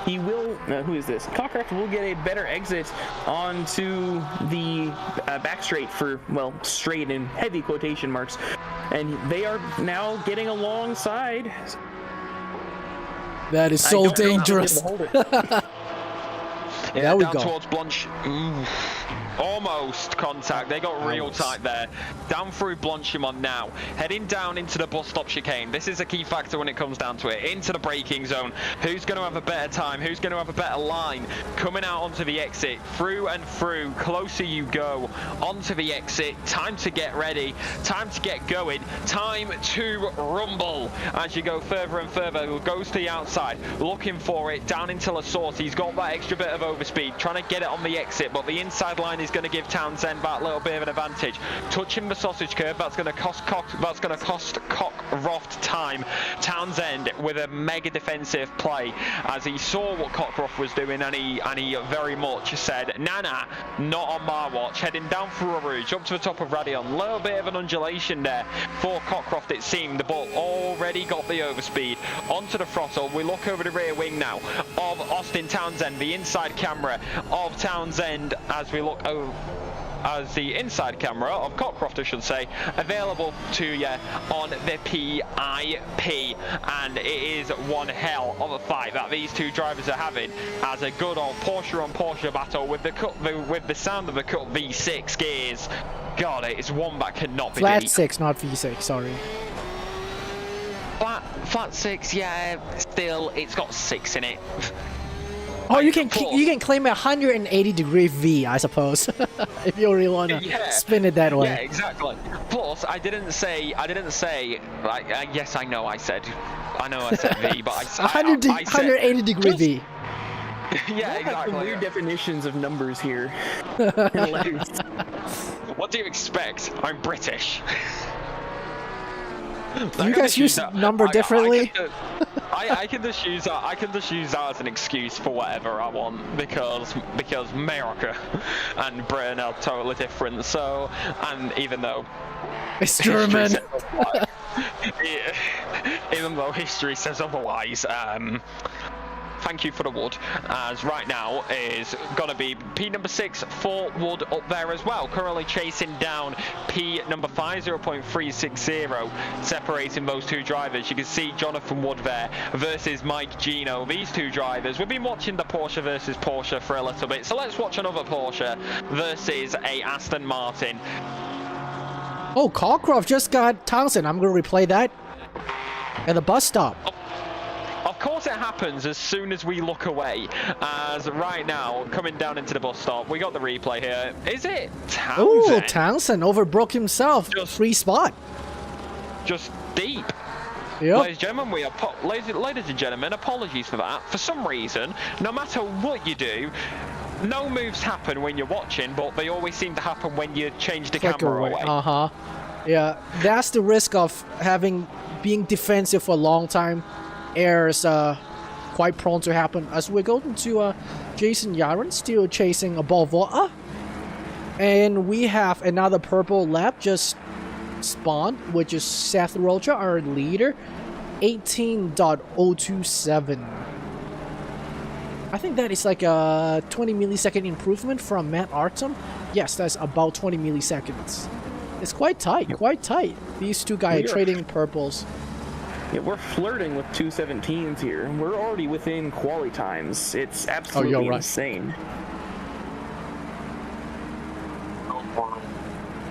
He will, who is this? Cockcraft will get a better exit onto the back straight for, well, straight in heavy quotation marks. And they are now getting alongside. That is so dangerous. Yeah, there we down go. Towards Blanche. Almost contact. They got real tight there. Down through Blanchimont now. Heading down into the bus stop chicane. This is a key factor when it comes down to it. Into the braking zone. Who's going to have a better time? Who's going to have a better line? Coming out onto the exit. Through and through. Closer you go. Onto the exit. Time to get ready. Time to get going. Time to rumble. As you go further and further. Goes to the outside. Looking for it. Down into La Source. He's got that extra bit of overspeed. Trying to get it on the exit. But the inside line is going to give Townsend that little bit of an advantage. Touching the sausage curve, that's going to cost Cockcroft time. Townsend with a mega defensive play as he saw what Cockcroft was doing, and he very much said, nah, not on my watch. Heading down through a rouge up to the top of Radion. Little bit of an undulation there for Cockcroft. It seemed the ball already got the overspeed onto the throttle. We look over the rear wing now of Austin Townsend, the inside camera of Townsend, as we look over as the inside camera of Cockcroft, I should say, available to you on the PIP, and it is one hell of a fight that these two drivers are having as a good old Porsche on Porsche battle with the sound of the cut V6 gears. God, it is one that cannot be Flat beat. 6, not V6, sorry. Flat 6, yeah, still it's got 6 in it. Oh, you can claim a 180-degree V, I suppose, if you really want to spin it that way. Yeah, exactly. Plus, I didn't say. Like, yes, I know I said V, but I said 180-degree V. Yeah, exactly. Some weird definitions of numbers here. What do you expect? I'm British. You guys use number differently? I can just use that. I can just use that as an excuse for whatever I want because America and Britain are totally different. So, and even though it's German, even though history says otherwise, thank you for the wood, as right now is gonna be P number 6 for Wood up there as well, currently chasing down P number 5, 0.360, separating those two drivers. You can see Jonathan Wood there versus Mike Gino. These two drivers, we've been watching the Porsche versus Porsche for a little bit, so let's watch another Porsche versus a Aston Martin. Oh, Cockcroft just got Townsend. I'm gonna replay that at the bus stop. Of course it happens as soon as we look away, as right now, coming down into the bus stop, we got the replay here. Is it Townsend? Oh, Townsend overbroke himself. Just free spot. Just deep. Yep. Ladies and gentlemen, apologies for that. For some reason, no matter what you do, no moves happen when you're watching, but they always seem to happen when you change the camera away. Yeah, that's the risk of being defensive for a long time. Errors quite prone to happen, as we're going to Jason Yaren still chasing a Volvo, and we have another purple lap just spawned, which is Seth Rocha, our leader, 18.027. I think that is like a 20 millisecond improvement from Matt Artem. Yes, that's about 20 milliseconds. It's quite tight, These two guys are trading purples. Yeah, we're flirting with 217s here. We're already within quali times. It's absolutely insane.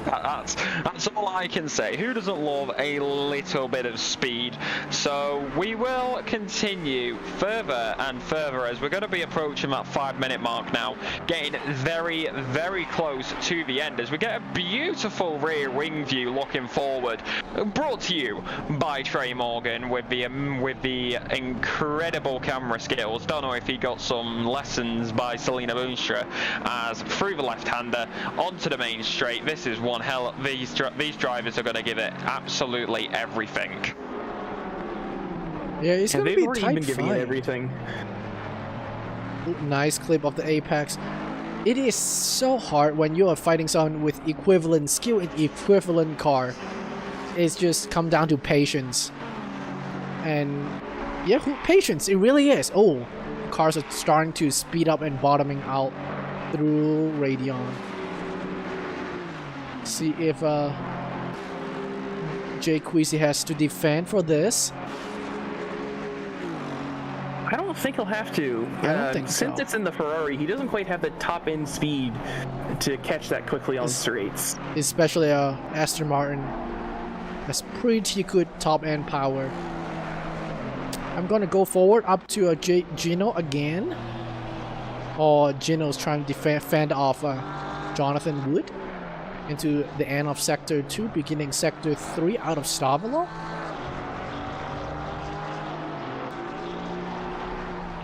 That's all I can say. Who doesn't love a little bit of speed? So we will continue further and further as we're going to be approaching that 5-minute mark now, getting very, very close to the end as we get a beautiful rear wing view looking forward, brought to you by Trey Morgan with the incredible camera skills. Don't know if he got some lessons by Selena Boonstra, as through the left-hander onto the main straight. This is one hell. These drivers are going to give it absolutely everything. Yeah, it's going to be a even tight giving it fight. everything. Nice clip of the Apex. It is so hard when you are fighting someone with equivalent skill and equivalent car. It's just come down to patience. And yeah, patience, it really is. Oh, cars are starting to speed up and bottoming out through Radeon. See if Jay Queasy has to defend for this. I don't think he'll have to. I don't think Since so. It's in the Ferrari, he doesn't quite have the top-end speed to catch that quickly on straights. Especially Aston Martin has pretty good top-end power. I'm gonna go forward up to Gino again. Or Gino's trying to fend off Jonathan Wood into the end of Sector 2, beginning Sector 3 out of Stavolo.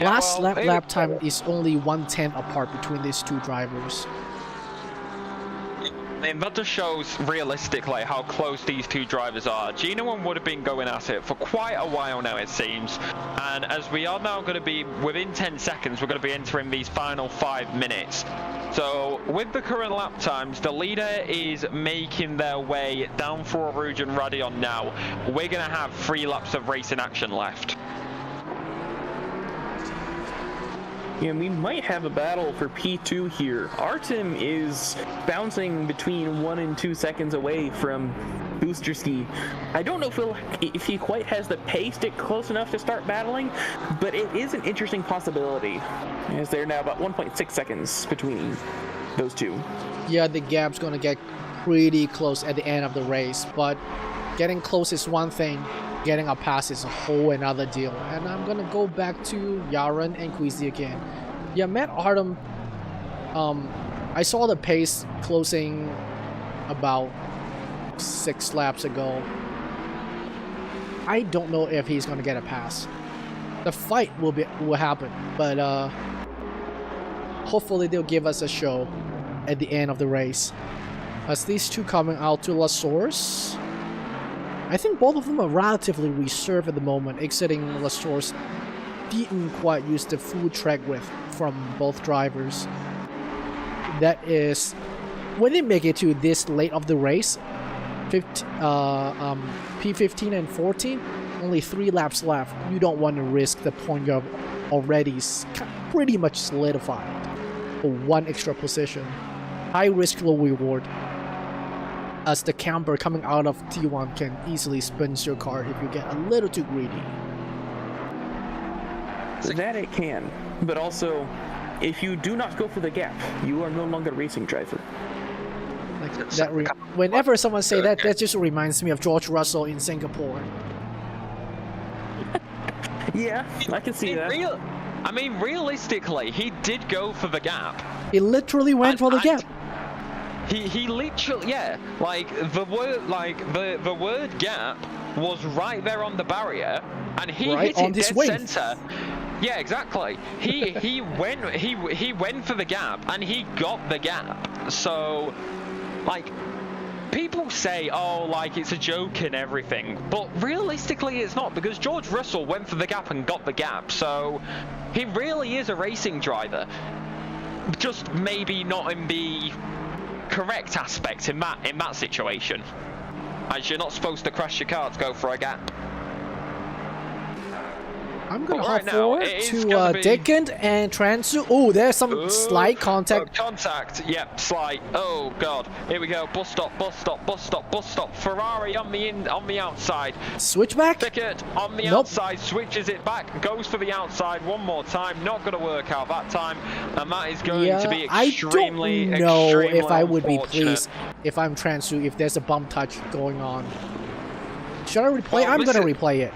Last lap time is only 1/10 apart between these two drivers. I mean, that just shows realistically how close these two drivers are. Gino and Wood have been going at it for quite a while now, it seems. And as we are now going to be within 10 seconds, we're going to be entering these final 5 minutes. So with the current lap times, the leader is making their way down for Rouge and Radeon now. We're going to have 3 laps of racing action left. And we might have a battle for P2 here. Artem is bouncing between 1 and 2 seconds away from Boosterski. I don't know if he quite has the pace to close enough to start battling, but it is an interesting possibility, as they're now about 1.6 seconds between those two. Yeah, the gap's gonna get pretty close at the end of the race, but getting close is one thing, getting a pass is a whole another deal. And I'm gonna go back to Yaron and Queasy again. Yeah, Matt Artem, I saw the pace closing about 6 laps ago. I don't know if he's gonna get a pass. The fight will happen, but hopefully they'll give us a show at the end of the race. As these two coming out to La Source, I think both of them are relatively reserved at the moment. Exiting La Source didn't quite use the full track width from both drivers. That is, when they make it to this late of the race, P15 and 14, only 3 laps left. You don't want to risk the point you've already pretty much solidified for 1 extra position. High risk, low reward, as the camber coming out of T1 can easily spin your car if you get a little too greedy. That it can, but also, if you do not go for the gap, you are no longer a racing driver. Like that whenever someone say that, that just reminds me of George Russell in Singapore. Yeah, I can see that. I mean, realistically, he did go for the gap. He literally went for the gap. He literally, yeah, like the word gap was right there on the barrier, and he right hit on it this dead wing. center. Yeah, exactly. He went for the gap, and he got the gap. So, like, people say, oh, like, it's a joke and everything, but realistically it's not, because George Russell went for the gap and got the gap. So he really is a racing driver, just maybe not in the correct aspect in that situation, as you're not supposed to crash your car to go for a gap. I'm gonna But hop right now, forward it is to gonna be- Dickend and Transu. Oh, there's some slight contact. Contact, yep, slight. Oh god, here we go. Bus stop, bus stop, bus stop, bus stop. Ferrari on the outside. Switchback? Thicket on the Nope. outside, switches it back, goes for the outside one more time. Not going to work out that time, and that is going to be extremely, I don't know extremely if I would be unfortunate. pleased if I'm Transu if there's a bump touch going on. Should I replay? Well, I'm gonna listen- replay it.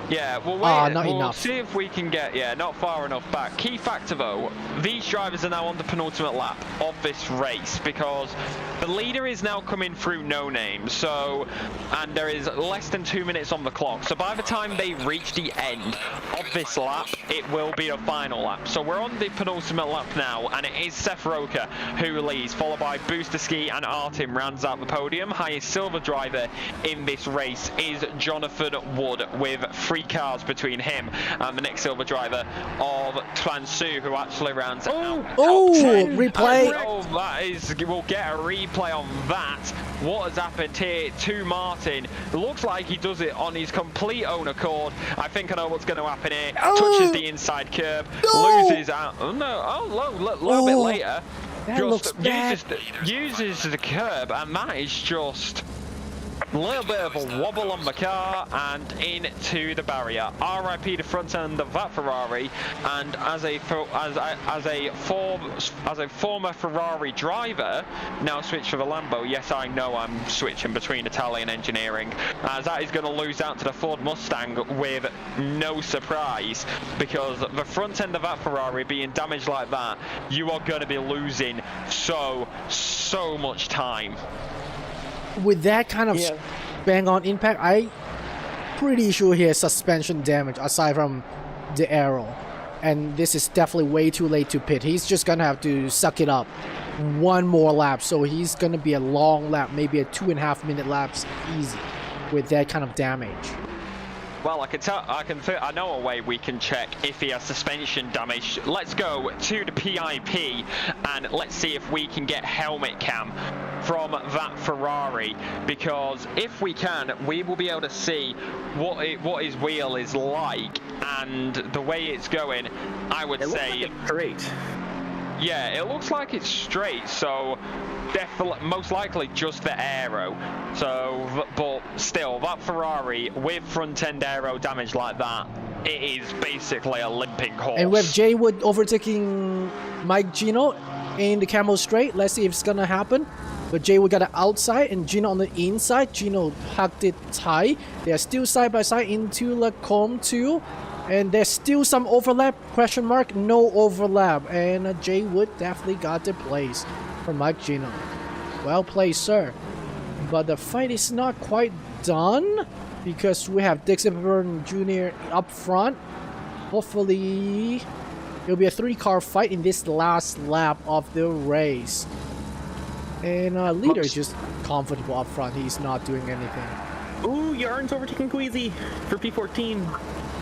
Yeah, well, Ah, wait, not we'll enough. see if we can get, not far enough back. Key factor though, these drivers are now on the penultimate lap of this race because the leader is now coming through no name, so, and there is less than 2 minutes on the clock. So by the time they reach the end of this lap, it will be a final lap. So we're on the penultimate lap now, and it is SRA who leads, followed by Booster Ski and Artem rounds out the podium. Highest silver driver in this race is Jonathan Wood with 3 cars between him and the next silver driver of Transu, who actually rounds out. Oh, 10. replay. Oh, that is, we'll get a replay on that. What has happened here to Martin? Looks like he does it on his complete own accord. I think I know what's going to happen here. Touches the inside curb, loses out. Oh no, a little bit later. That looks bad. Uses the curb, and that is just a little bit of a wobble on the car and into the barrier. RIP the front end of that Ferrari, and as a former Ferrari driver, now switch for the Lambo. Yes, I know I'm switching between Italian engineering, as that is going to lose out to the Ford Mustang with no surprise, because the front end of that Ferrari being damaged like that, you are going to be losing so much time. With that kind of bang on impact, I pretty sure he has suspension damage aside from the aero, and this is definitely way too late to pit. He's just gonna have to suck it up one more lap, so he's gonna be a long lap, maybe a 2.5 minute laps easy with that kind of damage. Well, I know a way we can check if he has suspension damage. Let's go to the PIP and let's see if we can get helmet cam from that Ferrari, because if we can, we will be able to see what his wheel is like, and the way it's going, I would say it's straight. Yeah, it looks like it's straight, so definitely, most likely just the aero. So, but still, that Ferrari with front end aero damage like that, it is basically a limping horse. And with Jay Wood overtaking Mike Gino in the Camel Straight, let's see if it's gonna happen. But Jay Wood got it outside and Gino on the inside. Gino hugged it tight. They are still side by side into Lacombe 2. And there's still some overlap, question mark, no overlap. And Jay Wood definitely got the place from Mike Gino. Well played, sir. But the fight is not quite done, because we have Dixon Burton Jr. up front. Hopefully, it'll be a 3-car fight in this last lap of the race. And leader is just comfortable up front. He's not doing anything. Ooh, Yarn's overtaking Queasy for P14.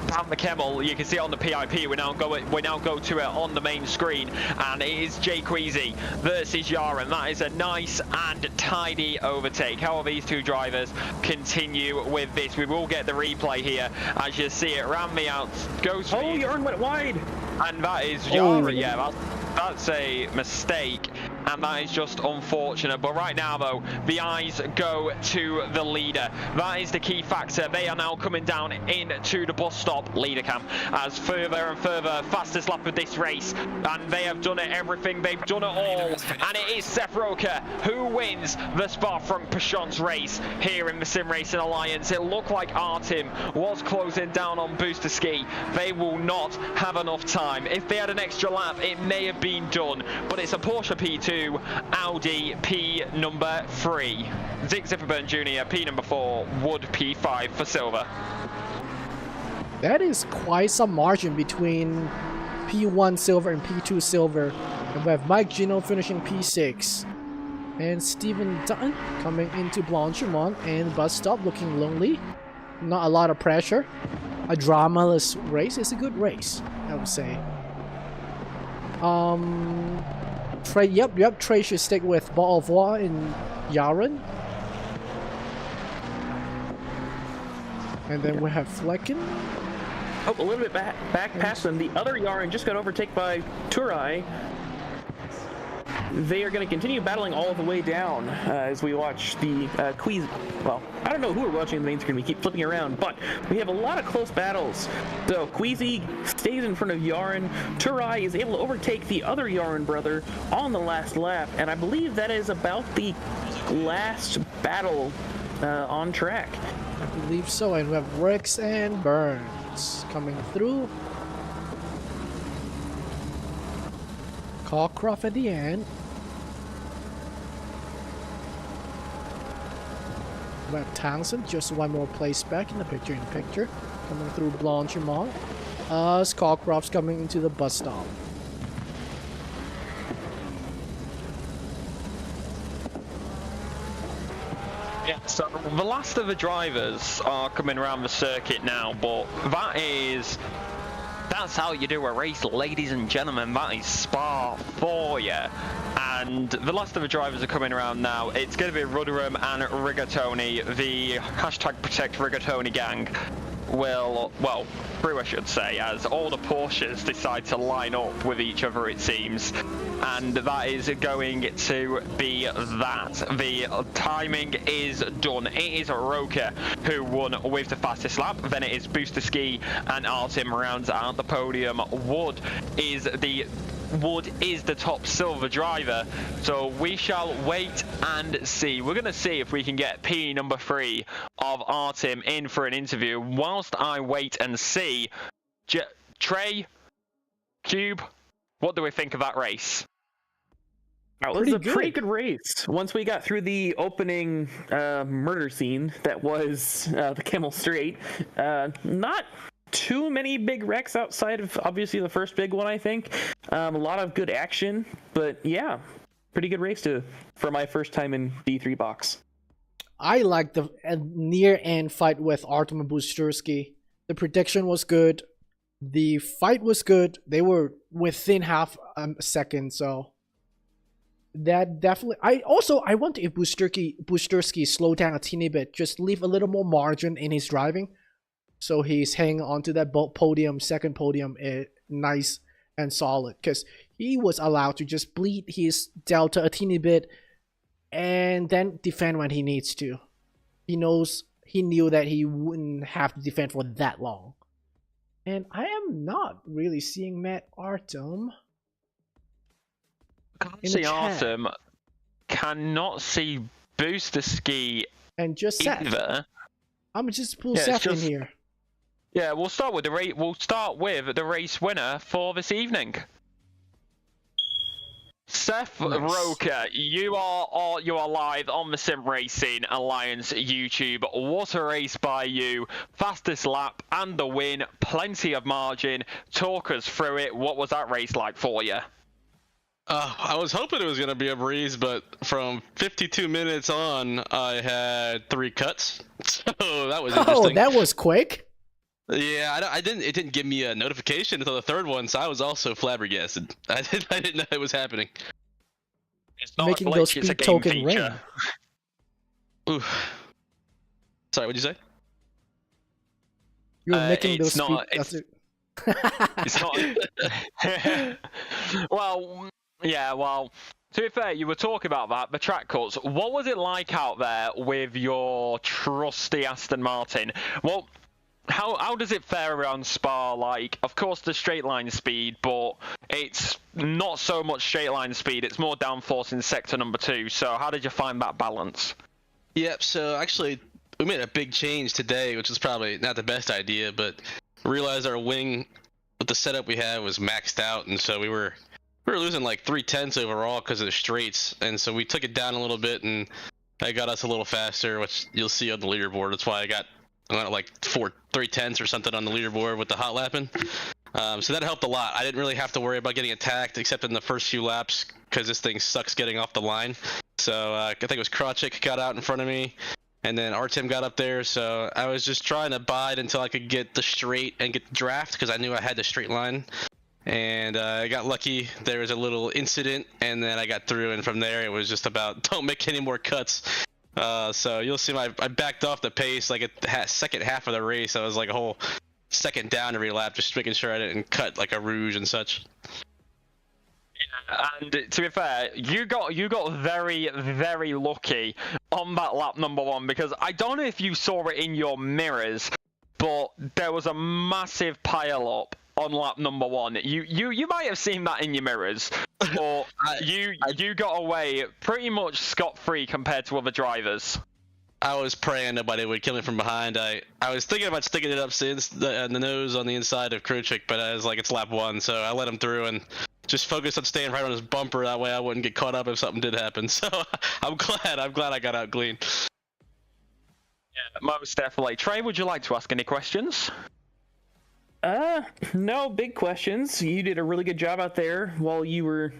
Down the Kemmel, you can see it on the PIP. We now go to it on the main screen, and it is Jay Queasy versus Yaron. That is a nice and tidy overtake. How will these two drivers continue with this? We will get the replay here as you see it. Ran me out, goes for Yaron went wide, and that is Yaron. Yeah, that's a mistake, and that is just unfortunate. But right now, though, the eyes go to the leader. That is the key factor. They are now coming down into the bus stop. Leader cam as further and further, fastest lap of this race, and they have done it everything. They've done it all, and it is Seth Roker who wins the Francorchamps race here in the Sim Racing Alliance. It looked like Artem was closing down on Booster Ski. They will not have enough time. If they had an extra lap, it may have been done, but it's a Porsche P2, Audi P number 3, Zig Zipperburn Jr. P number 4, Wood P5 for silver. That is quite some margin between P1 silver and P2 silver. And we have Mike Gino finishing P6. And Steven Dutton coming into Blanchimont and bus stop looking lonely. Not a lot of pressure. A dramaless race. It's a good race, I would say. Trey, yep, Trey should stick with Ball of War in Yaron. And then we have Flecken. Oh, a little bit back past them. The other Yaren just got overtaken by Turai. They are going to continue battling all the way down as we watch the Queasy. Well, I don't know who we're watching on the main screen. We keep flipping around, but we have a lot of close battles. So Queasy stays in front of Yaren. Turai is able to overtake the other Yaren brother on the last lap, and I believe that is about the last battle on track. I believe so, and we have Rex and Burns coming through. Cockcroft at the end. We have Townsend, just one more place back in the picture. Coming through Blanchimont. Cockcroft's coming into the bus stop. Yeah, so the last of the drivers are coming around the circuit now, but that's how you do a race, ladies and gentlemen. That is Spa for you. And the last of the drivers are coming around now. It's going to be Rudderham and Rigatoni. The hashtag Protect Rigatoni gang will, well, through I should say, as all the Porsches decide to line up with each other, it seems. And that is going to be that. The timing is done. It is Roker who won with the fastest lap. Then it is Booster Ski and Artem rounds out the podium. Wood is the top silver driver, so we shall wait and see. We're going to see if we can get P number 3 of Artem in for an interview. Whilst I wait and see, Trey, Cube, what do we think of that race? It was a pretty good race. Once we got through the opening murder scene that was the Camel Straight, not too many big wrecks outside of obviously the first big one, I think. A lot of good action, but yeah, pretty good race for my first time in D3 box. I like the near end fight with Artem and Busterski. The prediction was good. The fight was good. They were within half a second, so that definitely. I want if Busterski slow down a teeny bit, just leave a little more margin in his driving. So he's hanging onto that podium, second podium, nice and solid. Because he was allowed to just bleed his delta a teeny bit and then defend when he needs to. He knew that he wouldn't have to defend for that long. And I am not really seeing Matt Artem. Can't see Artem. Cannot see Booster Ski and just either. I'm just pull Seth in here. Yeah, we'll start with the race winner for this evening. Seth Roker, you are live on the Sim Racing Alliance YouTube. What a race by you. Fastest lap and the win. Plenty of margin. Talk us through it. What was that race like for you? I was hoping it was going to be a breeze, but from 52 minutes on, I had 3 cuts. So that was interesting. Oh, that was quick. Yeah, it didn't give me a notification until the third one, so I was also flabbergasted. I didn't know it was happening. It's not making a glitch, those it's a speed game token feature. ring. Ooh. Sorry, what'd you say? You're making those it's speed. not, it's not. Well, yeah, well, to be fair, you were talking about that, the track cuts. What was it like out there with your trusty Aston Martin? Well, how does it fare around Spa? Like, of course, the straight line speed, but it's not so much straight line speed. It's more downforce in sector number 2. So how did you find that balance? Yep, so actually, we made a big change today, which was probably not the best idea, but realized our wing with the setup we had was maxed out, and so we were losing like 3/10 overall because of the straights, and so we took it down a little bit, and that got us a little faster, which you'll see on the leaderboard. That's why I got like 3/10 or something on the leaderboard with the hot lapping. So that helped a lot. I didn't really have to worry about getting attacked except in the first few laps because this thing sucks getting off the line. So I think it was Krawczyk got out in front of me, and then Artem got up there. So I was just trying to bide until I could get the straight and get the draft because I knew I had the straight line. And I got lucky. There was a little incident, and then I got through. And from there, it was just about don't make any more cuts. So you'll see I backed off the pace like at the second half of the race. I was like a whole second down every lap, just making sure I didn't cut like a rouge and such. And to be fair, you got very, very lucky on that lap number 1, because I don't know if you saw it in your mirrors, but there was a massive pile up on lap number 1. You might have seen that in your mirrors, but you got away pretty much scot-free compared to other drivers. I was praying nobody would kill me from behind. I was thinking about sticking it up the nose on the inside of Kruchik, but I was like, it's lap 1, so I let him through and just focused on staying right on his bumper. That way I wouldn't get caught up if something did happen. So I'm glad I got out clean. Yeah, most definitely. Trey, would you like to ask any questions? No big questions. You did a really good job out there while you were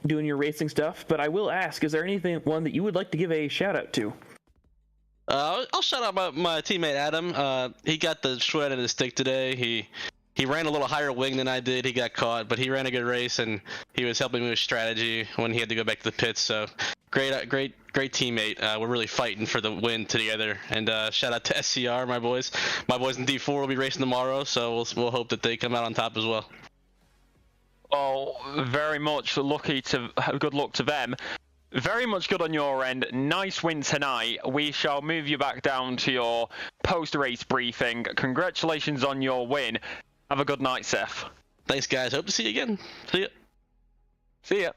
doing your racing stuff, but I will ask, is there one that you would like to give a shout out to? I'll shout out my teammate Adam. He got the short end of the stick today. He ran a little higher wing than I did. He got caught, but he ran a good race, and he was helping me with strategy when he had to go back to the pits. So great teammate. We're really fighting for the win together. And shout out to SCR, my boys. My boys in D4 will be racing tomorrow, so we'll hope that they come out on top as well. Oh, very much good luck to them. Very much good on your end. Nice win tonight. We shall move you back down to your post-race briefing. Congratulations on your win. Have a good night, Seth. Thanks, guys. Hope to see you again. See ya. See ya.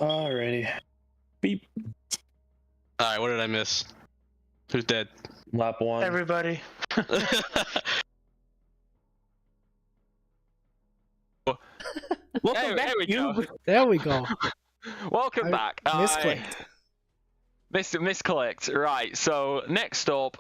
Alrighty. Beep. Alright, what did I miss? Who's dead? Lap 1. Everybody. Welcome back, you. There we go. Welcome back. Misclicked. Misclicked. Right, so next up,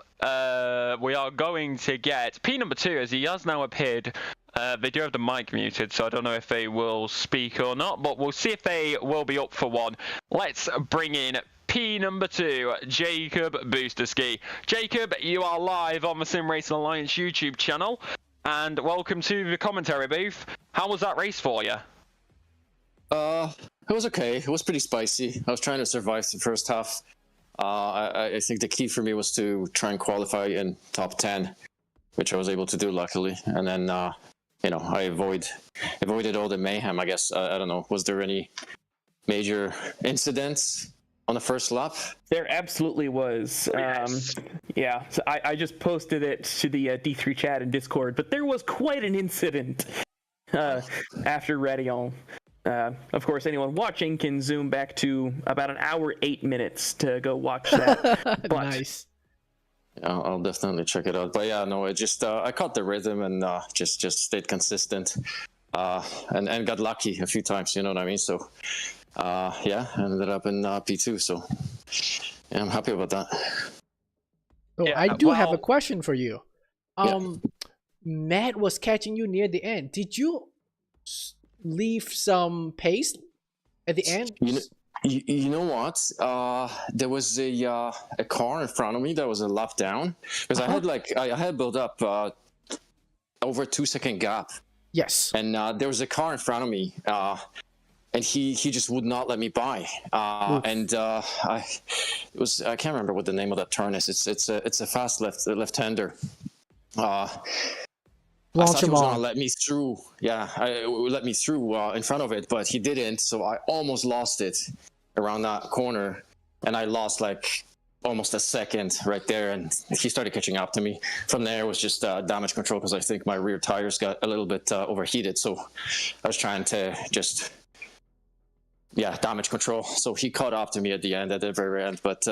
we are going to get P number 2, as he has now appeared. They do have the mic muted, so I don't know if they will speak or not, but we'll see if they will be up for one. Let's bring in P number 2, Jacob Boosterski. Jacob, you are live on the Sim Racing Alliance YouTube channel, and welcome to the commentary booth. How was that race for you? It was okay. It was pretty spicy. I was trying to survive the first half. I think the key for me was to try and qualify in top 10, which I was able to do luckily. And then, I avoided all the mayhem, I guess. I don't know. Was there any major incidents on the first lap? There absolutely was. Yes. Yeah, so I just posted it to the D3 chat and Discord, but there was quite an incident after Radion. Of course, anyone watching can zoom back to about an hour, 8 minutes to go watch that. But, Nice. Yeah, I'll definitely check it out. But yeah, no, it just I caught the rhythm and just stayed consistent and got lucky a few times. You know what I mean? So yeah, I ended up in P2. So yeah, I'm happy about that. So Yeah, I do have a well- question for you. Matt was catching you near the end. Did you leave some pace at the end? You know what? There was a car in front of me that was a lap down because I had built up over a 2-second gap. Yes. And there was a car in front of me, and he just would not let me by. And I can't remember what the name of that turn is. It's a fast left-hander. I thought he was gonna let me through. Yeah, let me through in front of it, but he didn't. So I almost lost it around that corner, and I lost like almost a second right there. And he started catching up to me. From there, it was just damage control because I think my rear tires got a little bit overheated. So I was trying to just damage control. So he caught up to me at the very end. But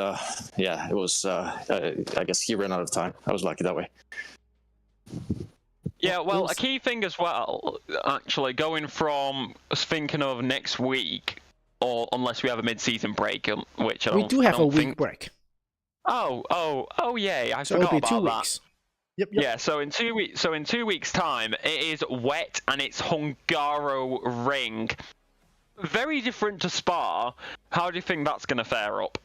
yeah, it was. I guess he ran out of time. I was lucky that way. Yeah, well, a key thing as well, actually, going from us thinking of next week, or unless we have a mid-season break, which I don't. We do have a week think... break. Oh, yay! I So forgot it'll be about 2 that. weeks. Yep. Yeah, so in 2 weeks, so in 2 weeks' time, it is wet and it's Hungaro Ring. Very different to Spa. How do you think that's going to fare up?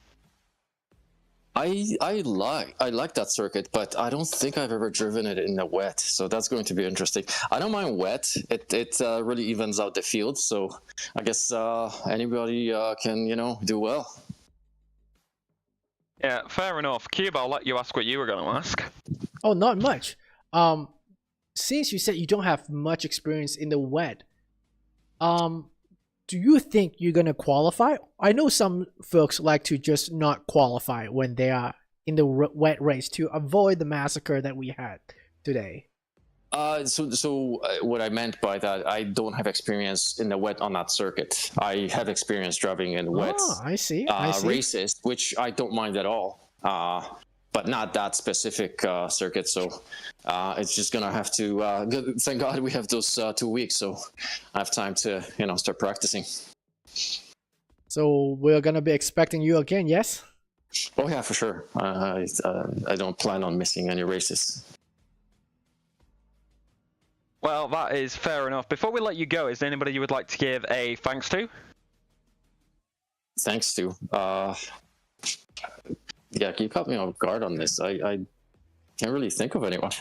I like that circuit, but I don't think I've ever driven it in the wet, so that's going to be interesting. I don't mind wet; it really evens out the field, so I guess anybody can do well. Yeah, fair enough. Cube, I'll let you ask what you were going to ask. Oh, not much. Since you said you don't have much experience in the wet, do you think you're gonna qualify? I know some folks like to just not qualify when they are in the wet race to avoid the massacre that we had today. So what I meant by that, I don't have experience in the wet on that circuit. I have experience driving in wet I see. races, which I don't mind at all. But not that specific circuit. So it's just gonna have to. Thank God we have those 2 weeks, so I have time to start practicing. So we're gonna be expecting you again, yes? Oh yeah, for sure. I don't plan on missing any races. Well, that is fair enough. Before we let you go, is there anybody you would like to give a thanks to? Thanks to. Yeah, you caught me off guard on this. I can't really think of anyone.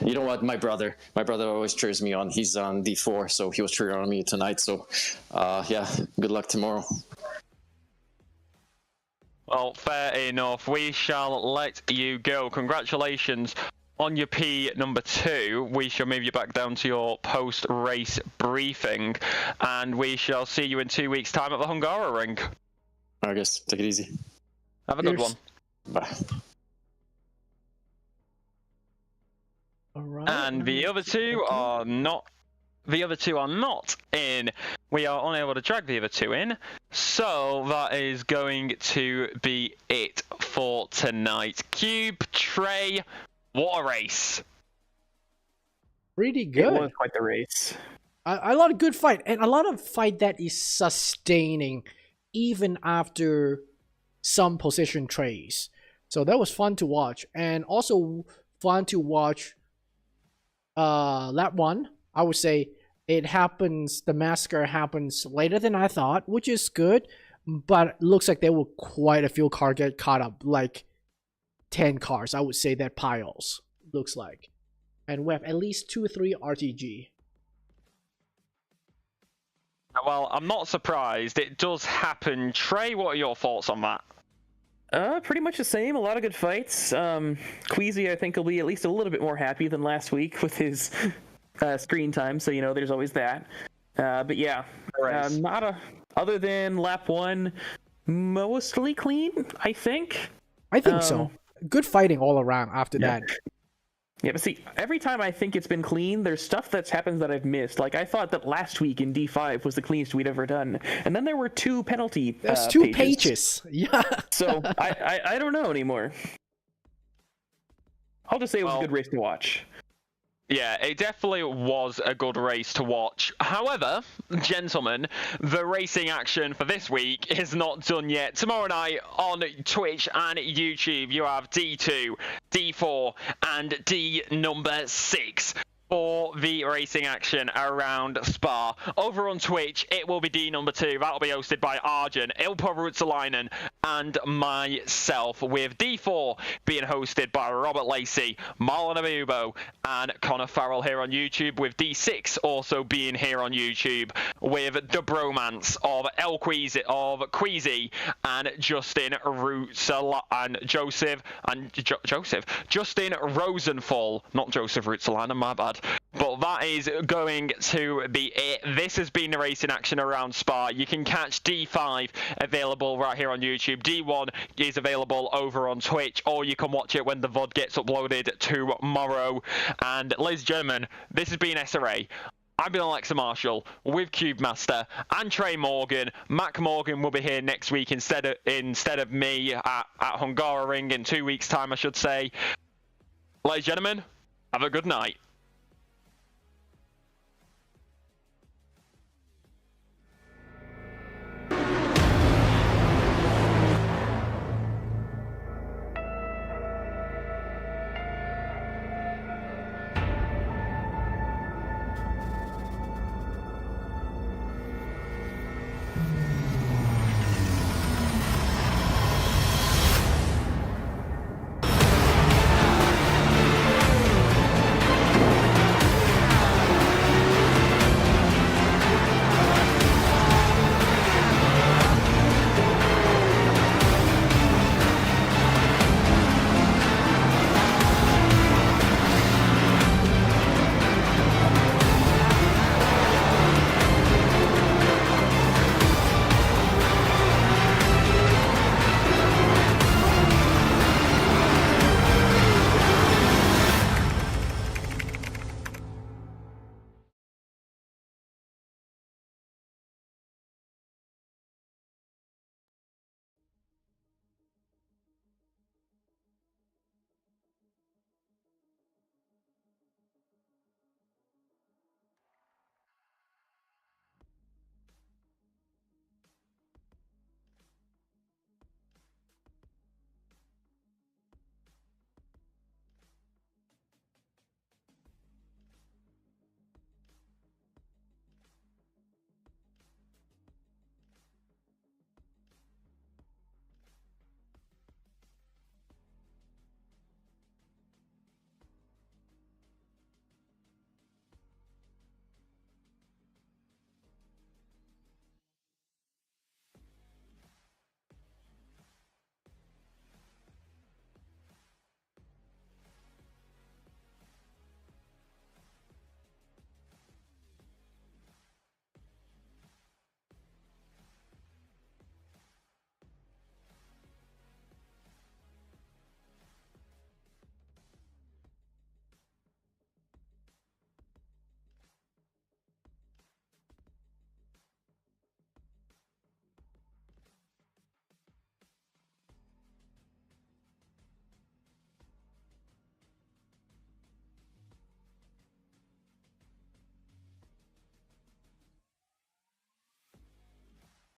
You know what? My brother always cheers me on. He's on D4, so he was cheering on me tonight. So, yeah, good luck tomorrow. Well, fair enough. We shall let you go. Congratulations on your P number 2. We shall move you back down to your post-race briefing, and we shall see you in 2 weeks' time at the Hungaroring. I guess take it easy. Have a good one. Bye. All right. And the other two are not. The other two are not in. We are unable to drag the other two in. So that is going to be it for tonight. Cube, Trey, what a race. Pretty good. It was quite the race. A lot of good fight, and a lot of fight that is sustaining even after some position trades. So that was fun to watch, and also fun to watch lap 1. I would say the massacre happens later than I thought, which is good, but it looks like there were quite a few cars get caught up, like 10 cars, I would say, that piles, looks like. And we have at least 2 or 3 RTG. Well, I'm not surprised. It does happen. Trey, what are your thoughts on that? Pretty much the same. A lot of good fights. Queasy, I think, will be at least a little bit more happy than last week with his screen time. So, there's always that. But yeah, other than lap 1, mostly clean, I think. I think so. Good fighting all around after that. Yeah, but see, every time I think it's been clean, there's stuff that's happened that I've missed. Like, I thought that last week in D5 was the cleanest we'd ever done. And then there were 2 penalty There's 2 pages. Yeah. So, I don't know anymore. I'll just say it was a good race to watch. Yeah, it definitely was a good race to watch. However, gentlemen, the racing action for this week is not done yet. Tomorrow night on Twitch and YouTube, you have D2, D4, and D number 6 for the racing action around Spa. Over on Twitch, it will be D number 2. That'll be hosted by Arjun, Ilpo Ruotsalainen, and myself, with D4 being hosted by Robert Lacey, Marlon Abubo, and Connor Farrell here on YouTube, with D6 also being here on YouTube, with the bromance of Queasy and Justin and Joseph Justin Rosenthal, not Joseph Ruotsalainen, my bad. But that is going to be it. This has been the racing action around Spa. You can catch D5 available right here on YouTube. D1 is available over on Twitch, or you can watch it when the VOD gets uploaded tomorrow. And ladies and gentlemen, this has been SRA. I've been Alexa Marshall with Cube Master and Trey Morgan. Mac Morgan will be here next week instead of me at Hungaroring in 2 weeks' time, I should say. Ladies and gentlemen, have a good night.